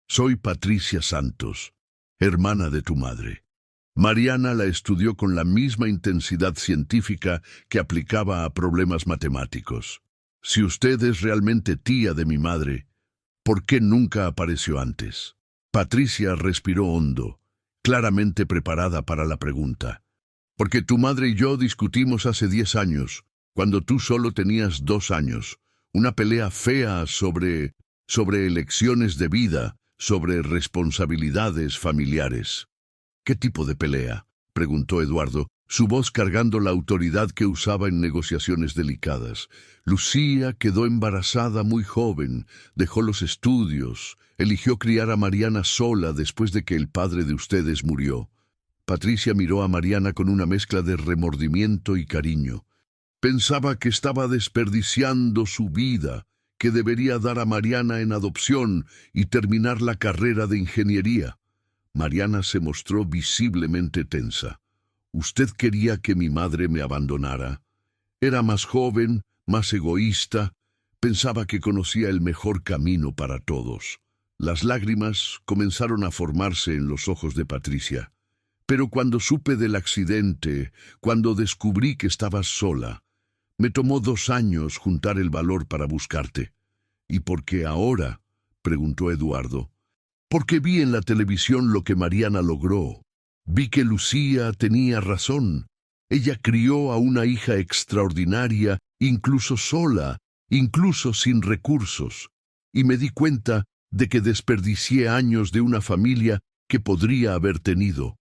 «Soy Patricia Santos, hermana de tu madre». Mariana la estudió con la misma intensidad científica que aplicaba a problemas matemáticos. «Si usted es realmente tía de mi madre, ¿por qué nunca apareció antes?» Patricia respiró hondo, claramente preparada para la pregunta. «Porque tu madre y yo discutimos hace 10 años, cuando tú solo tenías 2 años. Una pelea fea sobre elecciones de vida, sobre responsabilidades familiares». «¿Qué tipo de pelea?», preguntó Eduardo, su voz cargando la autoridad que usaba en negociaciones delicadas. «Lucía quedó embarazada muy joven, dejó los estudios, eligió criar a Mariana sola después de que el padre de ustedes murió». Patricia miró a Mariana con una mezcla de remordimiento y cariño. Pensaba que estaba desperdiciando su vida, que debería dar a Mariana en adopción y terminar la carrera de ingeniería. Mariana se mostró visiblemente tensa. «¿Usted quería que mi madre me abandonara? Era más joven, más egoísta, pensaba que conocía el mejor camino para todos». Las lágrimas comenzaron a formarse en los ojos de Patricia. «Pero cuando supe del accidente, cuando descubrí que estabas sola, me tomó 2 años juntar el valor para buscarte». «¿Y por qué ahora?», preguntó Eduardo. «Porque vi en la televisión lo que Mariana logró. Vi que Lucía tenía razón. Ella crió a una hija extraordinaria, incluso sola, incluso sin recursos. Y me di cuenta de que desperdicié años de una familia que podría haber tenido».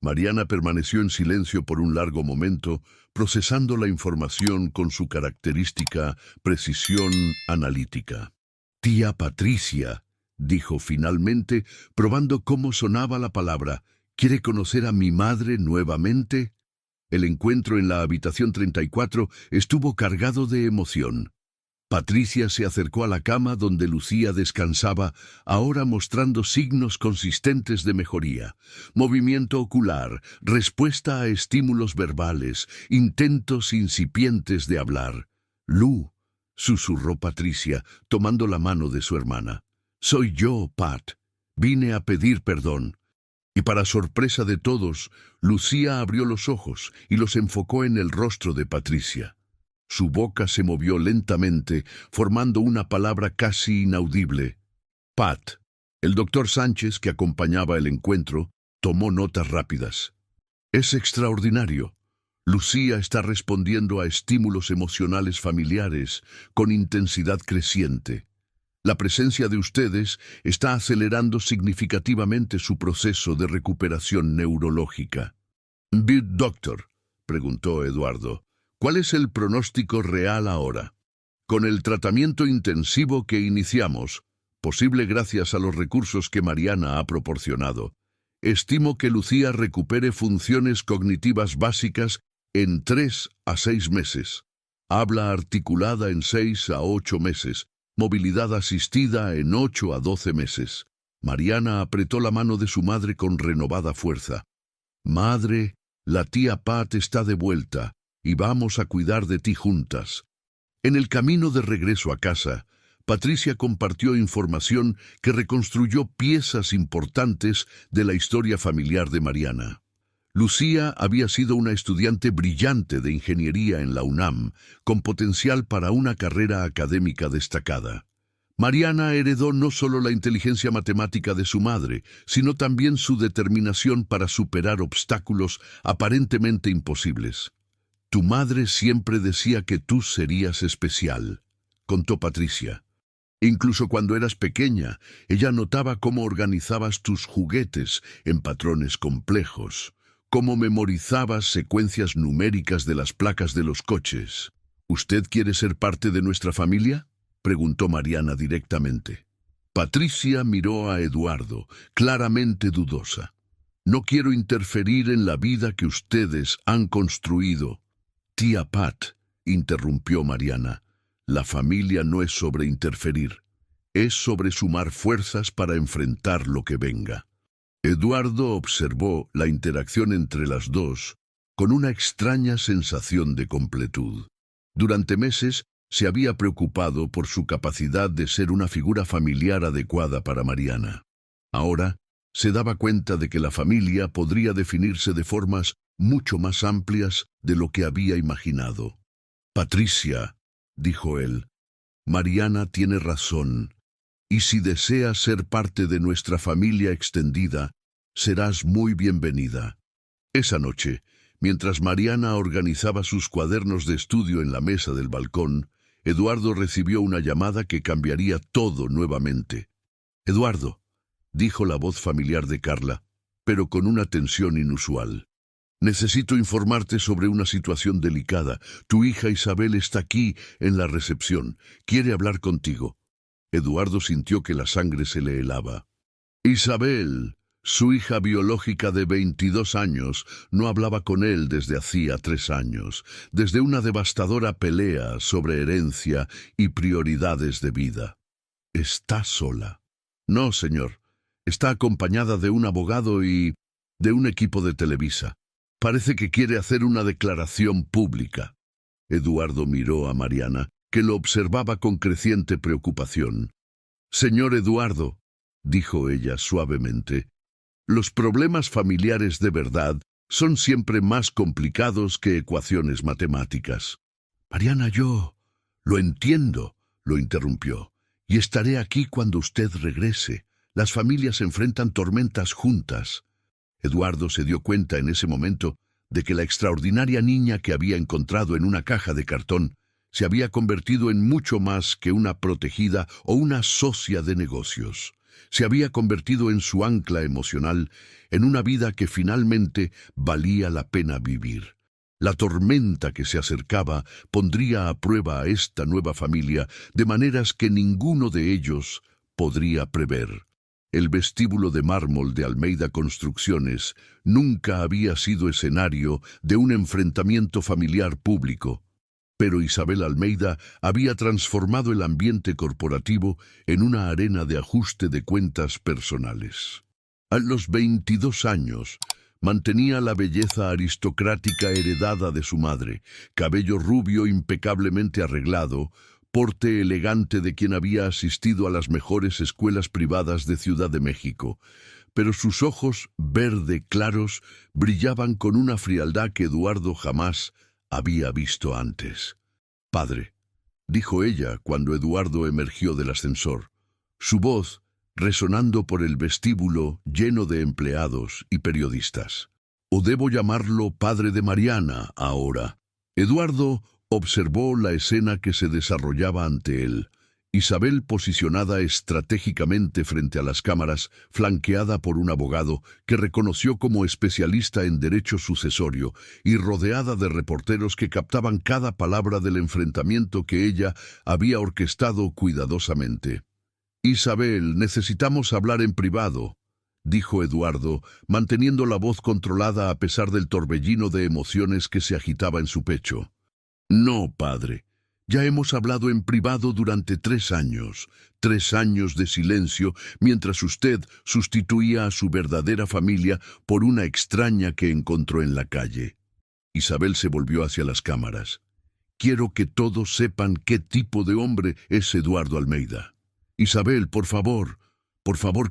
Mariana permaneció en silencio por un largo momento, procesando la información con su característica precisión analítica. «Tía Patricia», dijo finalmente, probando cómo sonaba la palabra, «¿quiere conocer a mi madre nuevamente?». El encuentro en la habitación 34 estuvo cargado de emoción. Patricia se acercó a la cama donde Lucía descansaba, ahora mostrando signos consistentes de mejoría. Movimiento ocular, respuesta a estímulos verbales, intentos incipientes de hablar. «Lu», susurró Patricia, tomando la mano de su hermana. «Soy yo, Pat. Vine a pedir perdón». Y para sorpresa de todos, Lucía abrió los ojos y los enfocó en el rostro de Patricia. Su boca se movió lentamente, formando una palabra casi inaudible. «Pat». El doctor Sánchez, que acompañaba el encuentro, tomó notas rápidas. «Es extraordinario. Lucía está respondiendo a estímulos emocionales familiares con intensidad creciente. La presencia de ustedes está acelerando significativamente su proceso de recuperación neurológica». «Doctor», preguntó Eduardo, «¿cuál es el pronóstico real ahora?» «Con el tratamiento intensivo que iniciamos, posible gracias a los recursos que Mariana ha proporcionado, estimo que Lucía recupere funciones cognitivas básicas en 3 a 6 meses, habla articulada en 6 a 8 meses, movilidad asistida en 8 a 12 meses. Mariana apretó la mano de su madre con renovada fuerza. «Madre, la tía Pat está de vuelta y vamos a cuidar de ti juntas». En el camino de regreso a casa, Patricia compartió información que reconstruyó piezas importantes de la historia familiar de Mariana. Lucía había sido una estudiante brillante de ingeniería en la UNAM, con potencial para una carrera académica destacada. Mariana heredó no solo la inteligencia matemática de su madre, sino también su determinación para superar obstáculos aparentemente imposibles. «Tu madre siempre decía que tú serías especial», contó Patricia. Incluso cuando eras pequeña, ella notaba cómo organizabas tus juguetes en patrones complejos, cómo memorizabas secuencias numéricas de las placas de los coches. ¿Usted quiere ser parte de nuestra familia?, preguntó Mariana directamente. Patricia miró a Eduardo, claramente dudosa. No quiero interferir en la vida que ustedes han construido. Tía Pat, interrumpió Mariana, la familia no es sobre interferir, es sobre sumar fuerzas para enfrentar lo que venga. Eduardo observó la interacción entre las dos con una extraña sensación de completud. Durante meses se había preocupado por su capacidad de ser una figura familiar adecuada para Mariana. Ahora se daba cuenta de que la familia podría definirse de formas mucho más amplias de lo que había imaginado. Patricia, dijo él, Mariana tiene razón, y si deseas ser parte de nuestra familia extendida, serás muy bienvenida. Esa noche, mientras Mariana organizaba sus cuadernos de estudio en la mesa del balcón, Eduardo recibió una llamada que cambiaría todo nuevamente. «Eduardo», dijo la voz familiar de Carla, pero con una tensión inusual. «Necesito informarte sobre una situación delicada. Tu hija Isabel está aquí, en la recepción. Quiere hablar contigo». Eduardo sintió que la sangre se le helaba. Isabel, su hija biológica de 22 años, no hablaba con él desde hacía 3 años, desde una devastadora pelea sobre herencia y prioridades de vida. «¿Está sola?» «No, señor. Está acompañada de un abogado y de un equipo de Televisa. Parece que quiere hacer una declaración pública». Eduardo miró a Mariana, que lo observaba con creciente preocupación. «Señor Eduardo», dijo ella suavemente, «los problemas familiares de verdad son siempre más complicados que ecuaciones matemáticas». «Mariana, yo lo entiendo», lo interrumpió, «y estaré aquí cuando usted regrese. Las familias enfrentan tormentas juntas». Eduardo se dio cuenta en ese momento de que la extraordinaria niña que había encontrado en una caja de cartón se había convertido en mucho más que una protegida o una socia de negocios. Se había convertido en su ancla emocional, en una vida que finalmente valía la pena vivir. La tormenta que se acercaba pondría a prueba a esta nueva familia de maneras que ninguno de ellos podría prever. El vestíbulo de mármol de Almeida Construcciones nunca había sido escenario de un enfrentamiento familiar público, pero Isabel Almeida había transformado el ambiente corporativo en una arena de ajuste de cuentas personales. A los 22 años, mantenía la belleza aristocrática heredada de su madre, cabello rubio impecablemente arreglado, porte elegante de quien había asistido a las mejores escuelas privadas de Ciudad de México, pero sus ojos verde claros brillaban con una frialdad que Eduardo jamás había visto antes. «Padre», dijo ella cuando Eduardo emergió del ascensor, su voz resonando por el vestíbulo lleno de empleados y periodistas. «¿O debo llamarlo padre de Mariana ahora?» Eduardo observó la escena que se desarrollaba ante él. Isabel posicionada estratégicamente frente a las cámaras, flanqueada por un abogado que reconoció como especialista en derecho sucesorio y rodeada de reporteros que captaban cada palabra del enfrentamiento que ella había orquestado cuidadosamente. «Isabel, necesitamos hablar en privado», dijo Eduardo, manteniendo la voz controlada a pesar del torbellino de emociones que se agitaba en su pecho. «No, padre. Ya hemos hablado en privado durante 3 años, 3 años de silencio, mientras usted sustituía a su verdadera familia por una extraña que encontró en la calle». Isabel se volvió hacia las cámaras. «Quiero que todos sepan qué tipo de hombre es Eduardo Almeida. Isabel, por favor,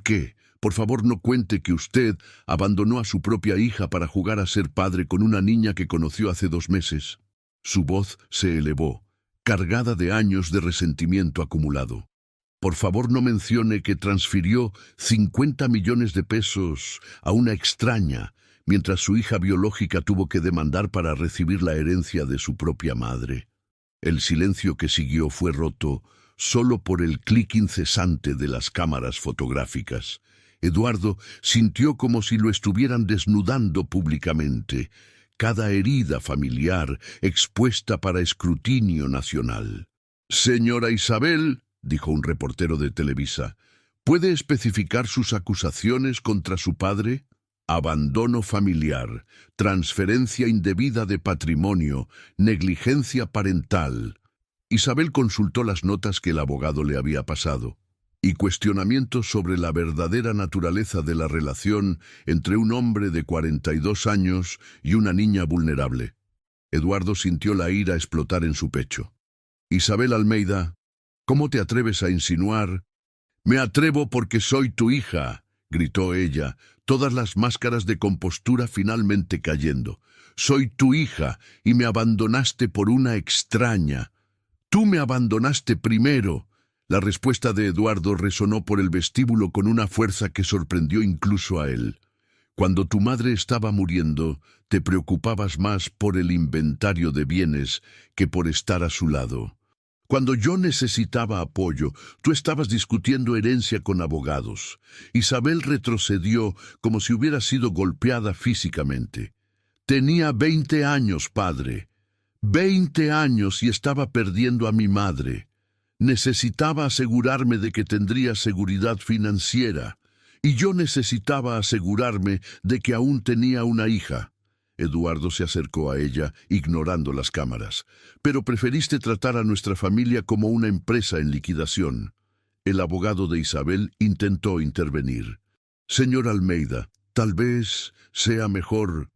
¿qué? Por favor, no cuente que usted abandonó a su propia hija para jugar a ser padre con una niña que conoció hace 2 meses». Su voz se elevó, cargada de años de resentimiento acumulado. «Por favor, no mencione que transfirió 50 millones de pesos a una extraña, mientras su hija biológica tuvo que demandar para recibir la herencia de su propia madre». El silencio que siguió fue roto solo por el clic incesante de las cámaras fotográficas. Eduardo sintió como si lo estuvieran desnudando públicamente, cada herida familiar expuesta para escrutinio nacional. «Señora Isabel», dijo un reportero de Televisa, «¿puede especificar sus acusaciones contra su padre?» Abandono familiar, transferencia indebida de patrimonio, negligencia parental. Isabel consultó las notas que el abogado le había pasado y cuestionamientos sobre la verdadera naturaleza de la relación entre un hombre de 42 años y una niña vulnerable. Eduardo sintió la ira explotar en su pecho. «Isabel Almeida, ¿cómo te atreves a insinuar?» «Me atrevo porque soy tu hija», gritó ella, todas las máscaras de compostura finalmente cayendo. «Soy tu hija y me abandonaste por una extraña. Tú me abandonaste primero». La respuesta de Eduardo resonó por el vestíbulo con una fuerza que sorprendió incluso a él. «Cuando tu madre estaba muriendo, te preocupabas más por el inventario de bienes que por estar a su lado. Cuando yo necesitaba apoyo, tú estabas discutiendo herencia con abogados». Isabel retrocedió como si hubiera sido golpeada físicamente. «Tenía 20 años, padre. 20 años y estaba perdiendo a mi madre. Necesitaba asegurarme de que tendría seguridad financiera. Y yo necesitaba asegurarme de que aún tenía una hija». Eduardo se acercó a ella, ignorando las cámaras. «Pero preferiste tratar a nuestra familia como una empresa en liquidación». El abogado de Isabel intentó intervenir. «Señor Almeida, tal vez sea mejor...»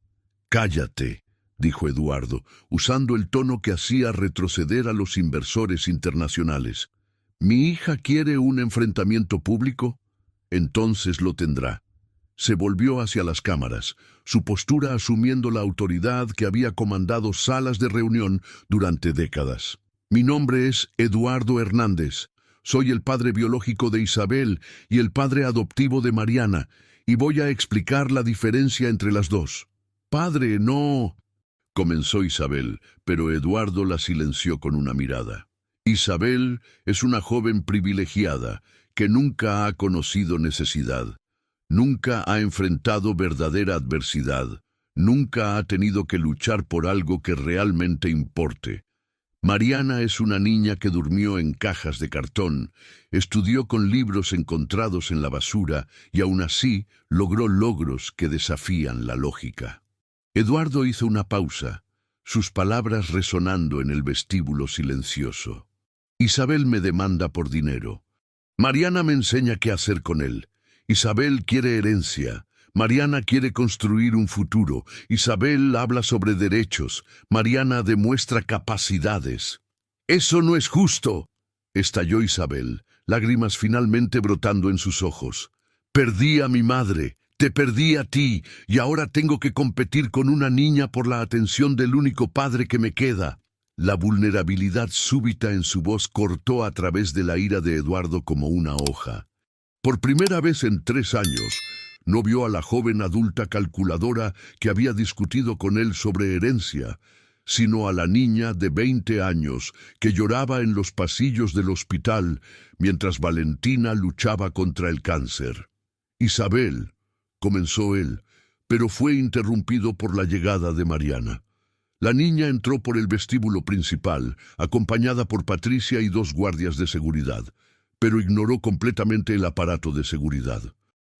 «Cállate», dijo Eduardo, usando el tono que hacía retroceder a los inversores internacionales. «¿Mi hija quiere un enfrentamiento público? Entonces lo tendrá». Se volvió hacia las cámaras, su postura asumiendo la autoridad que había comandado salas de reunión durante décadas. «Mi nombre es Eduardo Hernández. Soy el padre biológico de Isabel y el padre adoptivo de Mariana, y voy a explicar la diferencia entre las dos». «Padre, no», comenzó Isabel, pero Eduardo la silenció con una mirada. «Isabel es una joven privilegiada que nunca ha conocido necesidad. Nunca ha enfrentado verdadera adversidad, nunca ha tenido que luchar por algo que realmente importe. Mariana es una niña que durmió en cajas de cartón, estudió con libros encontrados en la basura y aún así logró logros que desafían la lógica». Eduardo hizo una pausa, sus palabras resonando en el vestíbulo silencioso. «Isabel me demanda por dinero. Mariana me enseña qué hacer con él. Isabel quiere herencia. Mariana quiere construir un futuro. Isabel habla sobre derechos. Mariana demuestra capacidades». «¡Eso no es justo!», estalló Isabel, lágrimas finalmente brotando en sus ojos. «Perdí a mi madre, te perdí a ti, y ahora tengo que competir con una niña por la atención del único padre que me queda». La vulnerabilidad súbita en su voz cortó a través de la ira de Eduardo como una hoja. Por primera vez en 3 años, no vio a la joven adulta calculadora que había discutido con él sobre herencia, sino a la niña de 20 años que lloraba en los pasillos del hospital mientras Valentina luchaba contra el cáncer. «Isabel», comenzó él, pero fue interrumpido por la llegada de Mariana. La niña entró por el vestíbulo principal, acompañada por Patricia y 2 guardias de seguridad, pero ignoró completamente el aparato de seguridad.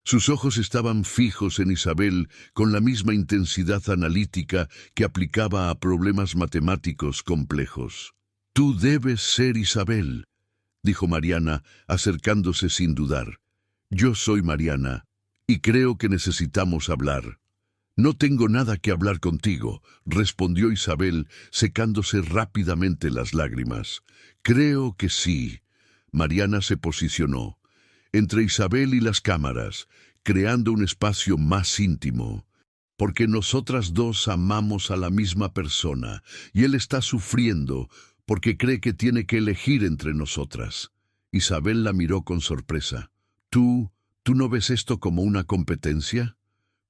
Sus ojos estaban fijos en Isabel con la misma intensidad analítica que aplicaba a problemas matemáticos complejos. «Tú debes ser Isabel», dijo Mariana, acercándose sin dudar. «Yo soy Mariana, y creo que necesitamos hablar». «No tengo nada que hablar contigo», respondió Isabel, secándose rápidamente las lágrimas. «Creo que sí». Mariana se posicionó entre Isabel y las cámaras, creando un espacio más íntimo. «Porque nosotras dos amamos a la misma persona, y él está sufriendo porque cree que tiene que elegir entre nosotras». Isabel la miró con sorpresa. ¿Tú no ves esto como una competencia?»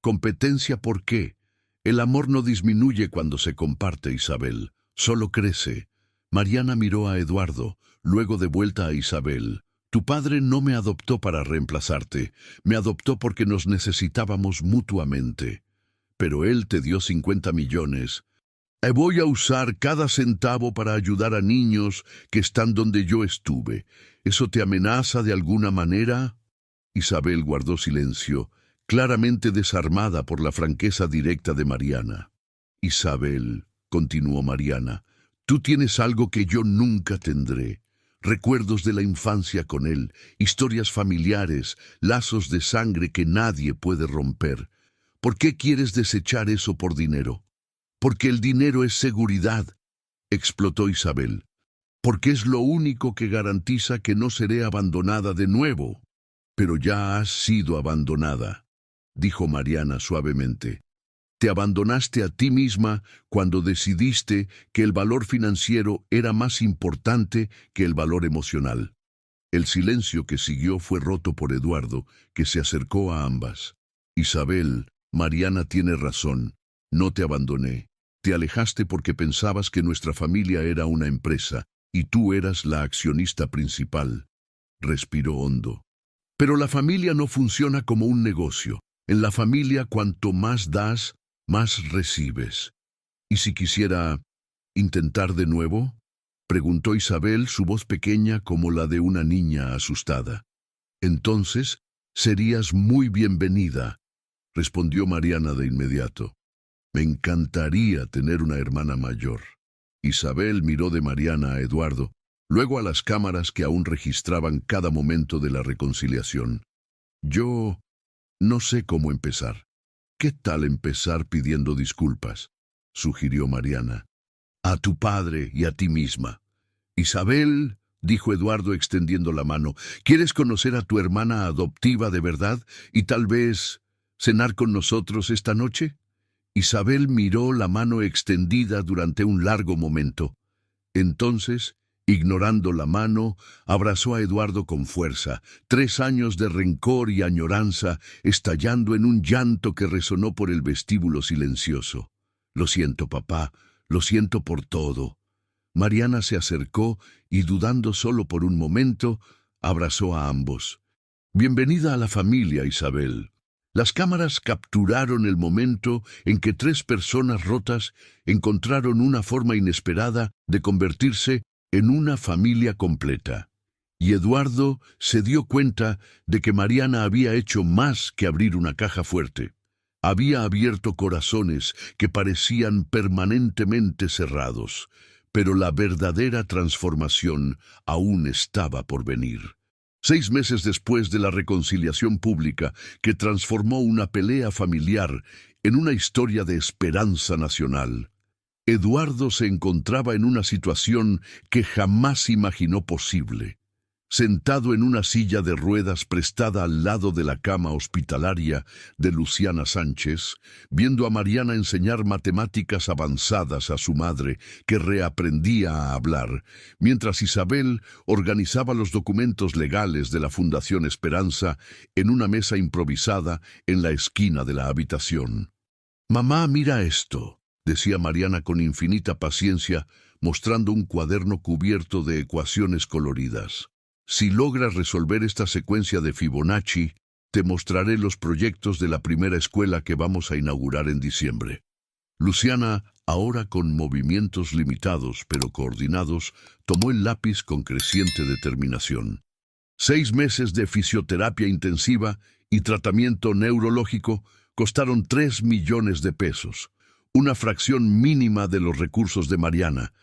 «¿Competencia por qué? El amor no disminuye cuando se comparte, Isabel, solo crece». Mariana miró a Eduardo, luego de vuelta a Isabel. Tu padre no me adoptó para reemplazarte, me adoptó porque nos necesitábamos mutuamente. Pero él te dio 50 millones. Voy a usar cada centavo para ayudar a niños que están donde yo estuve. ¿Eso te amenaza de alguna manera? Isabel guardó silencio, claramente desarmada por la franqueza directa de Mariana. Isabel, continuó Mariana, tú tienes algo que yo nunca tendré. Recuerdos de la infancia con él, historias familiares, lazos de sangre que nadie puede romper. ¿Por qué quieres desechar eso por dinero? Porque el dinero es seguridad, explotó Isabel. Porque es lo único que garantiza que no seré abandonada de nuevo. Pero ya has sido abandonada, dijo Mariana suavemente. Te abandonaste a ti misma cuando decidiste que el valor financiero era más importante que el valor emocional. El silencio que siguió fue roto por Eduardo, que se acercó a ambas. Isabel, Mariana tiene razón. No te abandoné. Te alejaste porque pensabas que nuestra familia era una empresa y tú eras la accionista principal. Respiró hondo. Pero la familia no funciona como un negocio. En la familia, cuanto más das, más recibes. ¿Y si quisiera intentar de nuevo? Preguntó Isabel, su voz pequeña como la de una niña asustada. Entonces, serías muy bienvenida, respondió Mariana de inmediato. Me encantaría tener una hermana mayor. Isabel miró de Mariana a Eduardo, luego a las cámaras que aún registraban cada momento de la reconciliación. Yo no sé cómo empezar. ¿Qué tal empezar pidiendo disculpas?, sugirió Mariana. A tu padre y a ti misma. Isabel, dijo Eduardo extendiendo la mano, ¿quieres conocer a tu hermana adoptiva de verdad y tal vez cenar con nosotros esta noche? Isabel miró la mano extendida durante un largo momento. Entonces, ignorando la mano, abrazó a Eduardo con fuerza, 3 años de rencor y añoranza estallando en un llanto que resonó por el vestíbulo silencioso. Lo siento, papá, lo siento por todo. Mariana se acercó y, dudando solo por un momento, abrazó a ambos. Bienvenida a la familia, Isabel. Las cámaras capturaron el momento en que 3 personas rotas encontraron una forma inesperada de convertirse en una familia completa. Y Eduardo se dio cuenta de que Mariana había hecho más que abrir una caja fuerte. Había abierto corazones que parecían permanentemente cerrados, pero la verdadera transformación aún estaba por venir. 6 meses después de la reconciliación pública que transformó una pelea familiar en una historia de esperanza nacional, Eduardo se encontraba en una situación que jamás imaginó posible. Sentado en una silla de ruedas prestada al lado de la cama hospitalaria de Luciana Sánchez, viendo a Mariana enseñar matemáticas avanzadas a su madre, que reaprendía a hablar, mientras Isabel organizaba los documentos legales de la Fundación Esperanza en una mesa improvisada en la esquina de la habitación. «Mamá, mira esto», decía Mariana con infinita paciencia, mostrando un cuaderno cubierto de ecuaciones coloridas. Si logras resolver esta secuencia de Fibonacci, te mostraré los proyectos de la primera escuela que vamos a inaugurar en diciembre. Luciana, ahora con movimientos limitados pero coordinados, tomó el lápiz con creciente determinación. 6 meses de fisioterapia intensiva y tratamiento neurológico costaron 3 millones de pesos, una fracción mínima de los recursos de Mariana,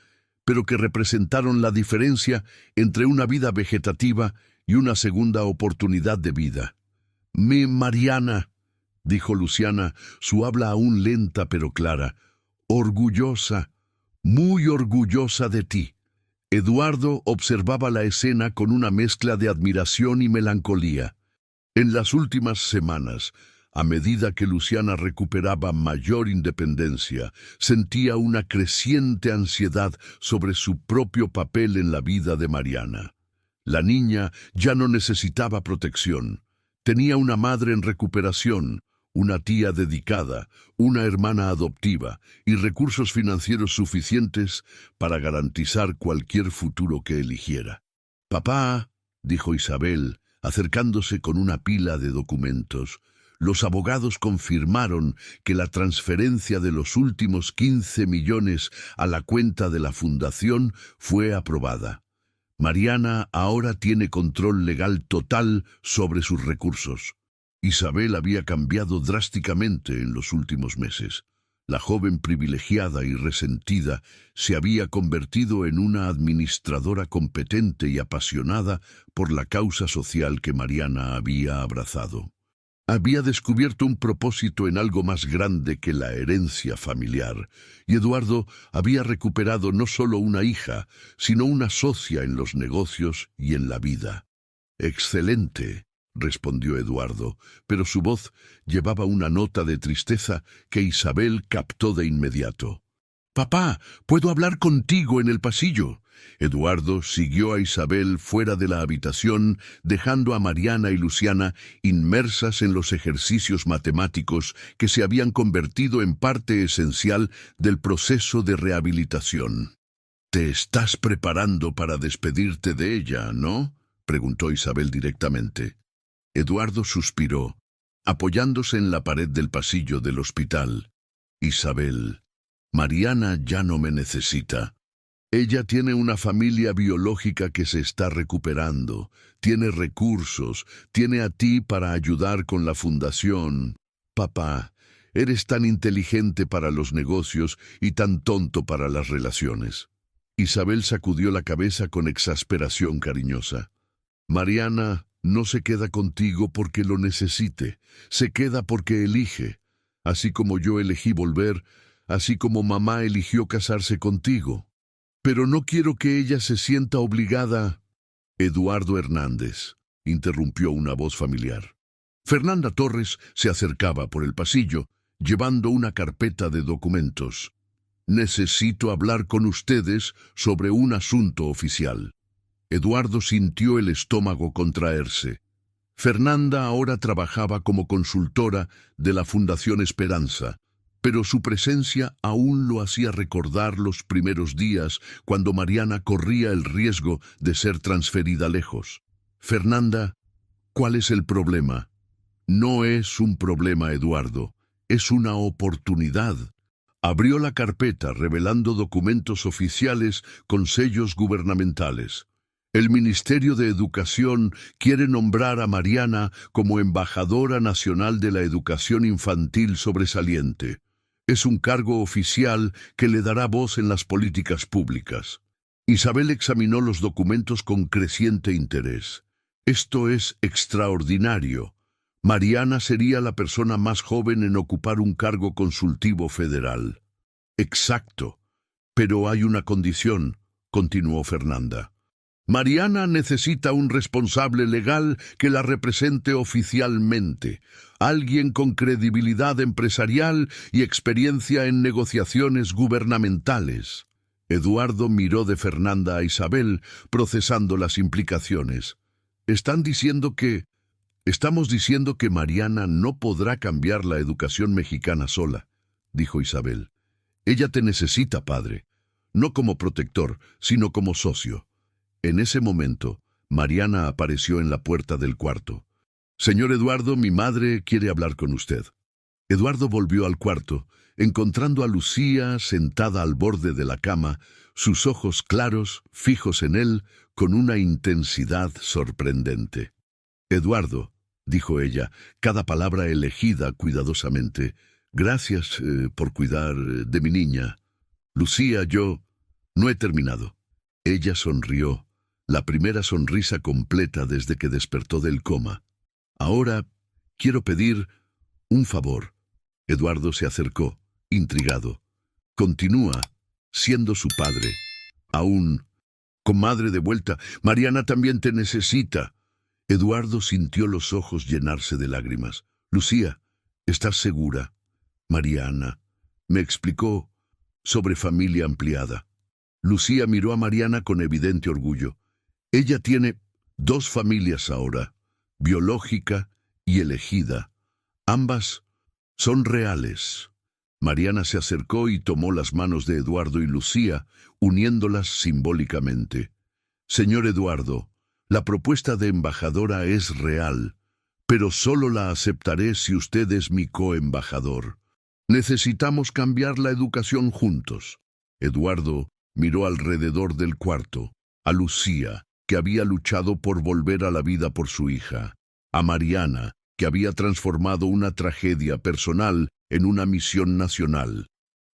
pero que representaron la diferencia entre una vida vegetativa y una segunda oportunidad de vida. «Mi Mariana», dijo Luciana, su habla aún lenta pero clara, «orgullosa, muy orgullosa de ti». Eduardo observaba la escena con una mezcla de admiración y melancolía. En las últimas semanas, a medida que Luciana recuperaba mayor independencia, sentía una creciente ansiedad sobre su propio papel en la vida de Mariana. La niña ya no necesitaba protección. Tenía una madre en recuperación, una tía dedicada, una hermana adoptiva y recursos financieros suficientes para garantizar cualquier futuro que eligiera. Papá, dijo Isabel, acercándose con una pila de documentos, los abogados confirmaron que la transferencia de los últimos 15 millones a la cuenta de la fundación fue aprobada. Mariana ahora tiene control legal total sobre sus recursos. Isabel había cambiado drásticamente en los últimos meses. La joven privilegiada y resentida se había convertido en una administradora competente y apasionada por la causa social que Mariana había abrazado. Había descubierto un propósito en algo más grande que la herencia familiar, y Eduardo había recuperado no solo una hija, sino una socia en los negocios y en la vida. «Excelente», respondió Eduardo, pero su voz llevaba una nota de tristeza que Isabel captó de inmediato. «Papá, ¿puedo hablar contigo en el pasillo?» Eduardo siguió a Isabel fuera de la habitación, dejando a Mariana y Luciana inmersas en los ejercicios matemáticos que se habían convertido en parte esencial del proceso de rehabilitación. «Te estás preparando para despedirte de ella, ¿no?», preguntó Isabel directamente. Eduardo suspiró, apoyándose en la pared del pasillo del hospital. «Isabel, Mariana ya no me necesita. Ella tiene una familia biológica que se está recuperando, tiene recursos, tiene a ti para ayudar con la fundación. Papá, eres tan inteligente para los negocios y tan tonto para las relaciones». Isabel sacudió la cabeza con exasperación cariñosa. «Mariana no se queda contigo porque lo necesite, se queda porque elige, así como yo elegí volver, así como mamá eligió casarse contigo. Pero no quiero que ella se sienta obligada». «Eduardo Hernández», interrumpió una voz familiar. Fernanda Torres se acercaba por el pasillo, llevando una carpeta de documentos. «Necesito hablar con ustedes sobre un asunto oficial». Eduardo sintió el estómago contraerse. Fernanda ahora trabajaba como consultora de la Fundación Esperanza, pero su presencia aún lo hacía recordar los primeros días cuando Mariana corría el riesgo de ser transferida lejos. «Fernanda, ¿cuál es el problema?» «No es un problema, Eduardo, es una oportunidad». Abrió la carpeta revelando documentos oficiales con sellos gubernamentales. El Ministerio de Educación quiere nombrar a Mariana como embajadora nacional de la educación infantil sobresaliente. Es un cargo oficial que le dará voz en las políticas públicas. Isabel examinó los documentos con creciente interés. «Esto es extraordinario. Mariana sería la persona más joven en ocupar un cargo consultivo federal». «Exacto. Pero hay una condición», continuó Fernanda. «Mariana necesita un responsable legal que la represente oficialmente, alguien con credibilidad empresarial y experiencia en negociaciones gubernamentales». Eduardo miró de Fernanda a Isabel, procesando las implicaciones. «Estamos diciendo que Mariana no podrá cambiar la educación mexicana sola», dijo Isabel. «Ella te necesita, padre, no como protector, sino como socio». En ese momento, Mariana apareció en la puerta del cuarto. «Señor Eduardo, mi madre quiere hablar con usted». Eduardo volvió al cuarto, encontrando a Lucía sentada al borde de la cama, sus ojos claros, fijos en él, con una intensidad sorprendente. «Eduardo», dijo ella, cada palabra elegida cuidadosamente, «gracias por cuidar de mi niña. Lucía, yo no he terminado». Ella sonrió, la primera sonrisa completa desde que despertó del coma. «Ahora quiero pedir un favor». Eduardo se acercó, intrigado. «Continúa siendo su padre. Aún, comadre de vuelta, Mariana también te necesita». Eduardo sintió los ojos llenarse de lágrimas. «Lucía, ¿estás segura?» «Mariana me explicó sobre familia ampliada». Lucía miró a Mariana con evidente orgullo. «Ella tiene 2 familias ahora, biológica y elegida. Ambas son reales». Mariana se acercó y tomó las manos de Eduardo y Lucía, uniéndolas simbólicamente. «Señor Eduardo, La propuesta de embajadora es real, pero solo la aceptaré si usted es mi coembajador. Necesitamos cambiar la educación juntos. Eduardo miró alrededor del cuarto, a Lucía, que había luchado por volver a la vida por su hija, a Mariana, que había transformado una tragedia personal en una misión nacional,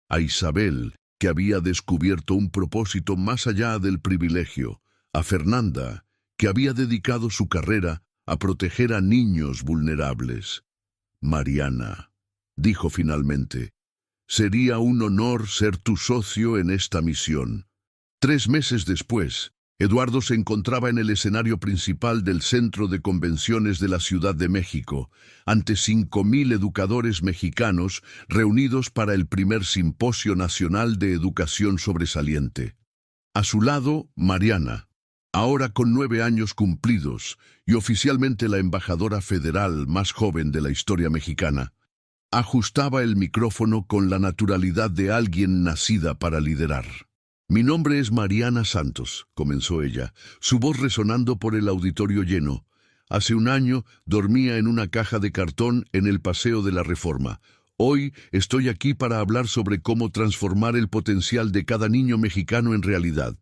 a Isabel, que había descubierto un propósito más allá del privilegio, a Fernanda, que había dedicado su carrera a proteger a niños vulnerables. Mariana, dijo finalmente, sería un honor ser tu socio en esta misión. 3 meses después, Eduardo se encontraba en el escenario principal del Centro de Convenciones de la Ciudad de México, ante 5,000 educadores mexicanos reunidos para el primer Simposio Nacional de Educación Sobresaliente. A su lado, Mariana, ahora con 9 años cumplidos y oficialmente la embajadora federal más joven de la historia mexicana, ajustaba el micrófono con la naturalidad de alguien nacida para liderar. «Mi nombre es Mariana Santos», comenzó ella, su voz resonando por el auditorio lleno. «Hace un año dormía en una caja de cartón en el Paseo de la Reforma. Hoy estoy aquí para hablar sobre cómo transformar el potencial de cada niño mexicano en realidad».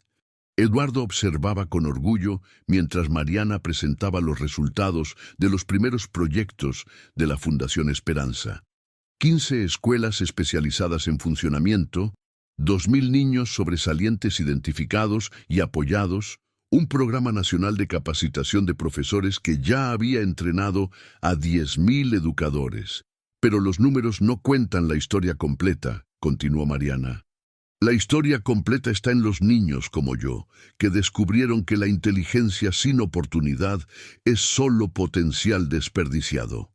Eduardo observaba con orgullo mientras Mariana presentaba los resultados de los primeros proyectos de la Fundación Esperanza. 15 escuelas especializadas en funcionamiento, 2,000 niños sobresalientes identificados y apoyados, un programa nacional de capacitación de profesores que ya había entrenado a 10,000 educadores. Pero los números no cuentan la historia completa, continuó Mariana. La historia completa está en los niños como yo, que descubrieron que la inteligencia sin oportunidad es solo potencial desperdiciado.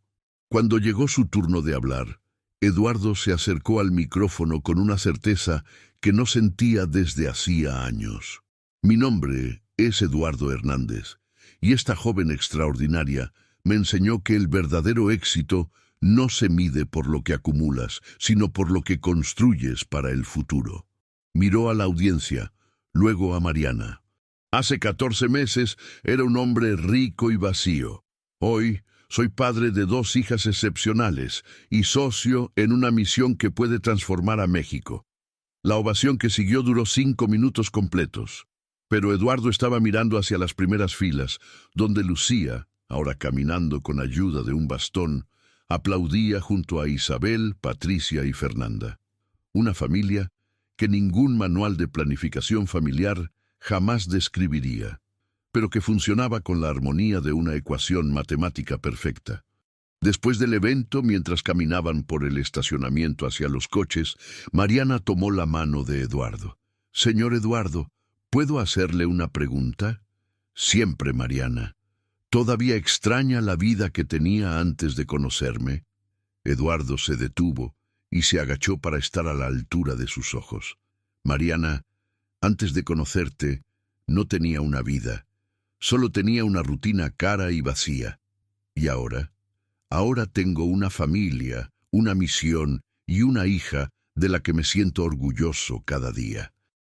Cuando llegó su turno de hablar, Eduardo se acercó al micrófono con una certeza que no sentía desde hacía años. «Mi nombre es Eduardo Hernández, y esta joven extraordinaria me enseñó que el verdadero éxito no se mide por lo que acumulas, sino por lo que construyes para el futuro». Miró a la audiencia, luego a Mariana. «Hace 14 meses era un hombre rico y vacío. Hoy soy padre de 2 hijas excepcionales y socio en una misión que puede transformar a México». La ovación que siguió duró 5 minutos completos, pero Eduardo estaba mirando hacia las primeras filas, donde Lucía, ahora caminando con ayuda de un bastón, aplaudía junto a Isabel, Patricia y Fernanda. Una familia que ningún manual de planificación familiar jamás describiría, pero que funcionaba con la armonía de una ecuación matemática perfecta. Después del evento, mientras caminaban por el estacionamiento hacia los coches, Mariana tomó la mano de Eduardo. «Señor Eduardo, ¿puedo hacerle una pregunta?» «Siempre, Mariana. ¿Todavía extraña la vida que tenía antes de conocerme?» Eduardo se detuvo y se agachó para estar a la altura de sus ojos. «Mariana, antes de conocerte, no tenía una vida. Solo tenía una rutina cara y vacía. ¿Y ahora? Ahora tengo una familia, una misión y una hija de la que me siento orgulloso cada día».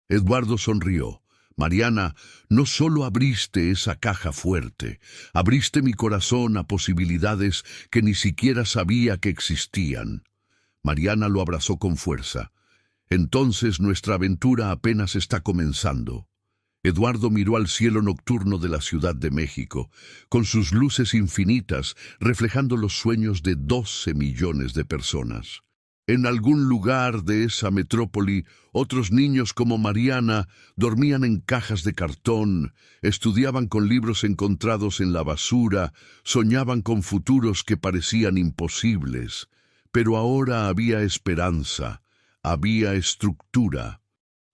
Eduardo sonrió. «Mariana, no solo abriste esa caja fuerte, abriste mi corazón a posibilidades que ni siquiera sabía que existían». Mariana lo abrazó con fuerza. «Entonces nuestra aventura apenas está comenzando». Eduardo miró al cielo nocturno de la Ciudad de México, con sus luces infinitas reflejando los sueños de 12 millones de personas. En algún lugar de esa metrópoli, otros niños como Mariana dormían en cajas de cartón, estudiaban con libros encontrados en la basura, soñaban con futuros que parecían imposibles. Pero ahora había esperanza, había estructura.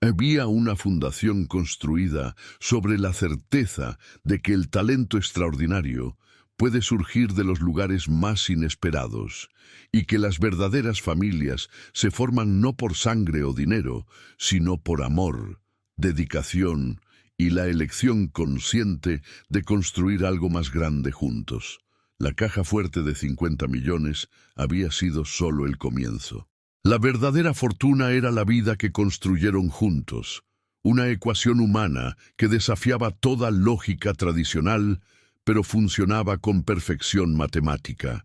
Había una fundación construida sobre la certeza de que el talento extraordinario puede surgir de los lugares más inesperados y que las verdaderas familias se forman no por sangre o dinero, sino por amor, dedicación y la elección consciente de construir algo más grande juntos. La caja fuerte de 50 millones había sido solo el comienzo. La verdadera fortuna era la vida que construyeron juntos, una ecuación humana que desafiaba toda lógica tradicional, pero funcionaba con perfección matemática.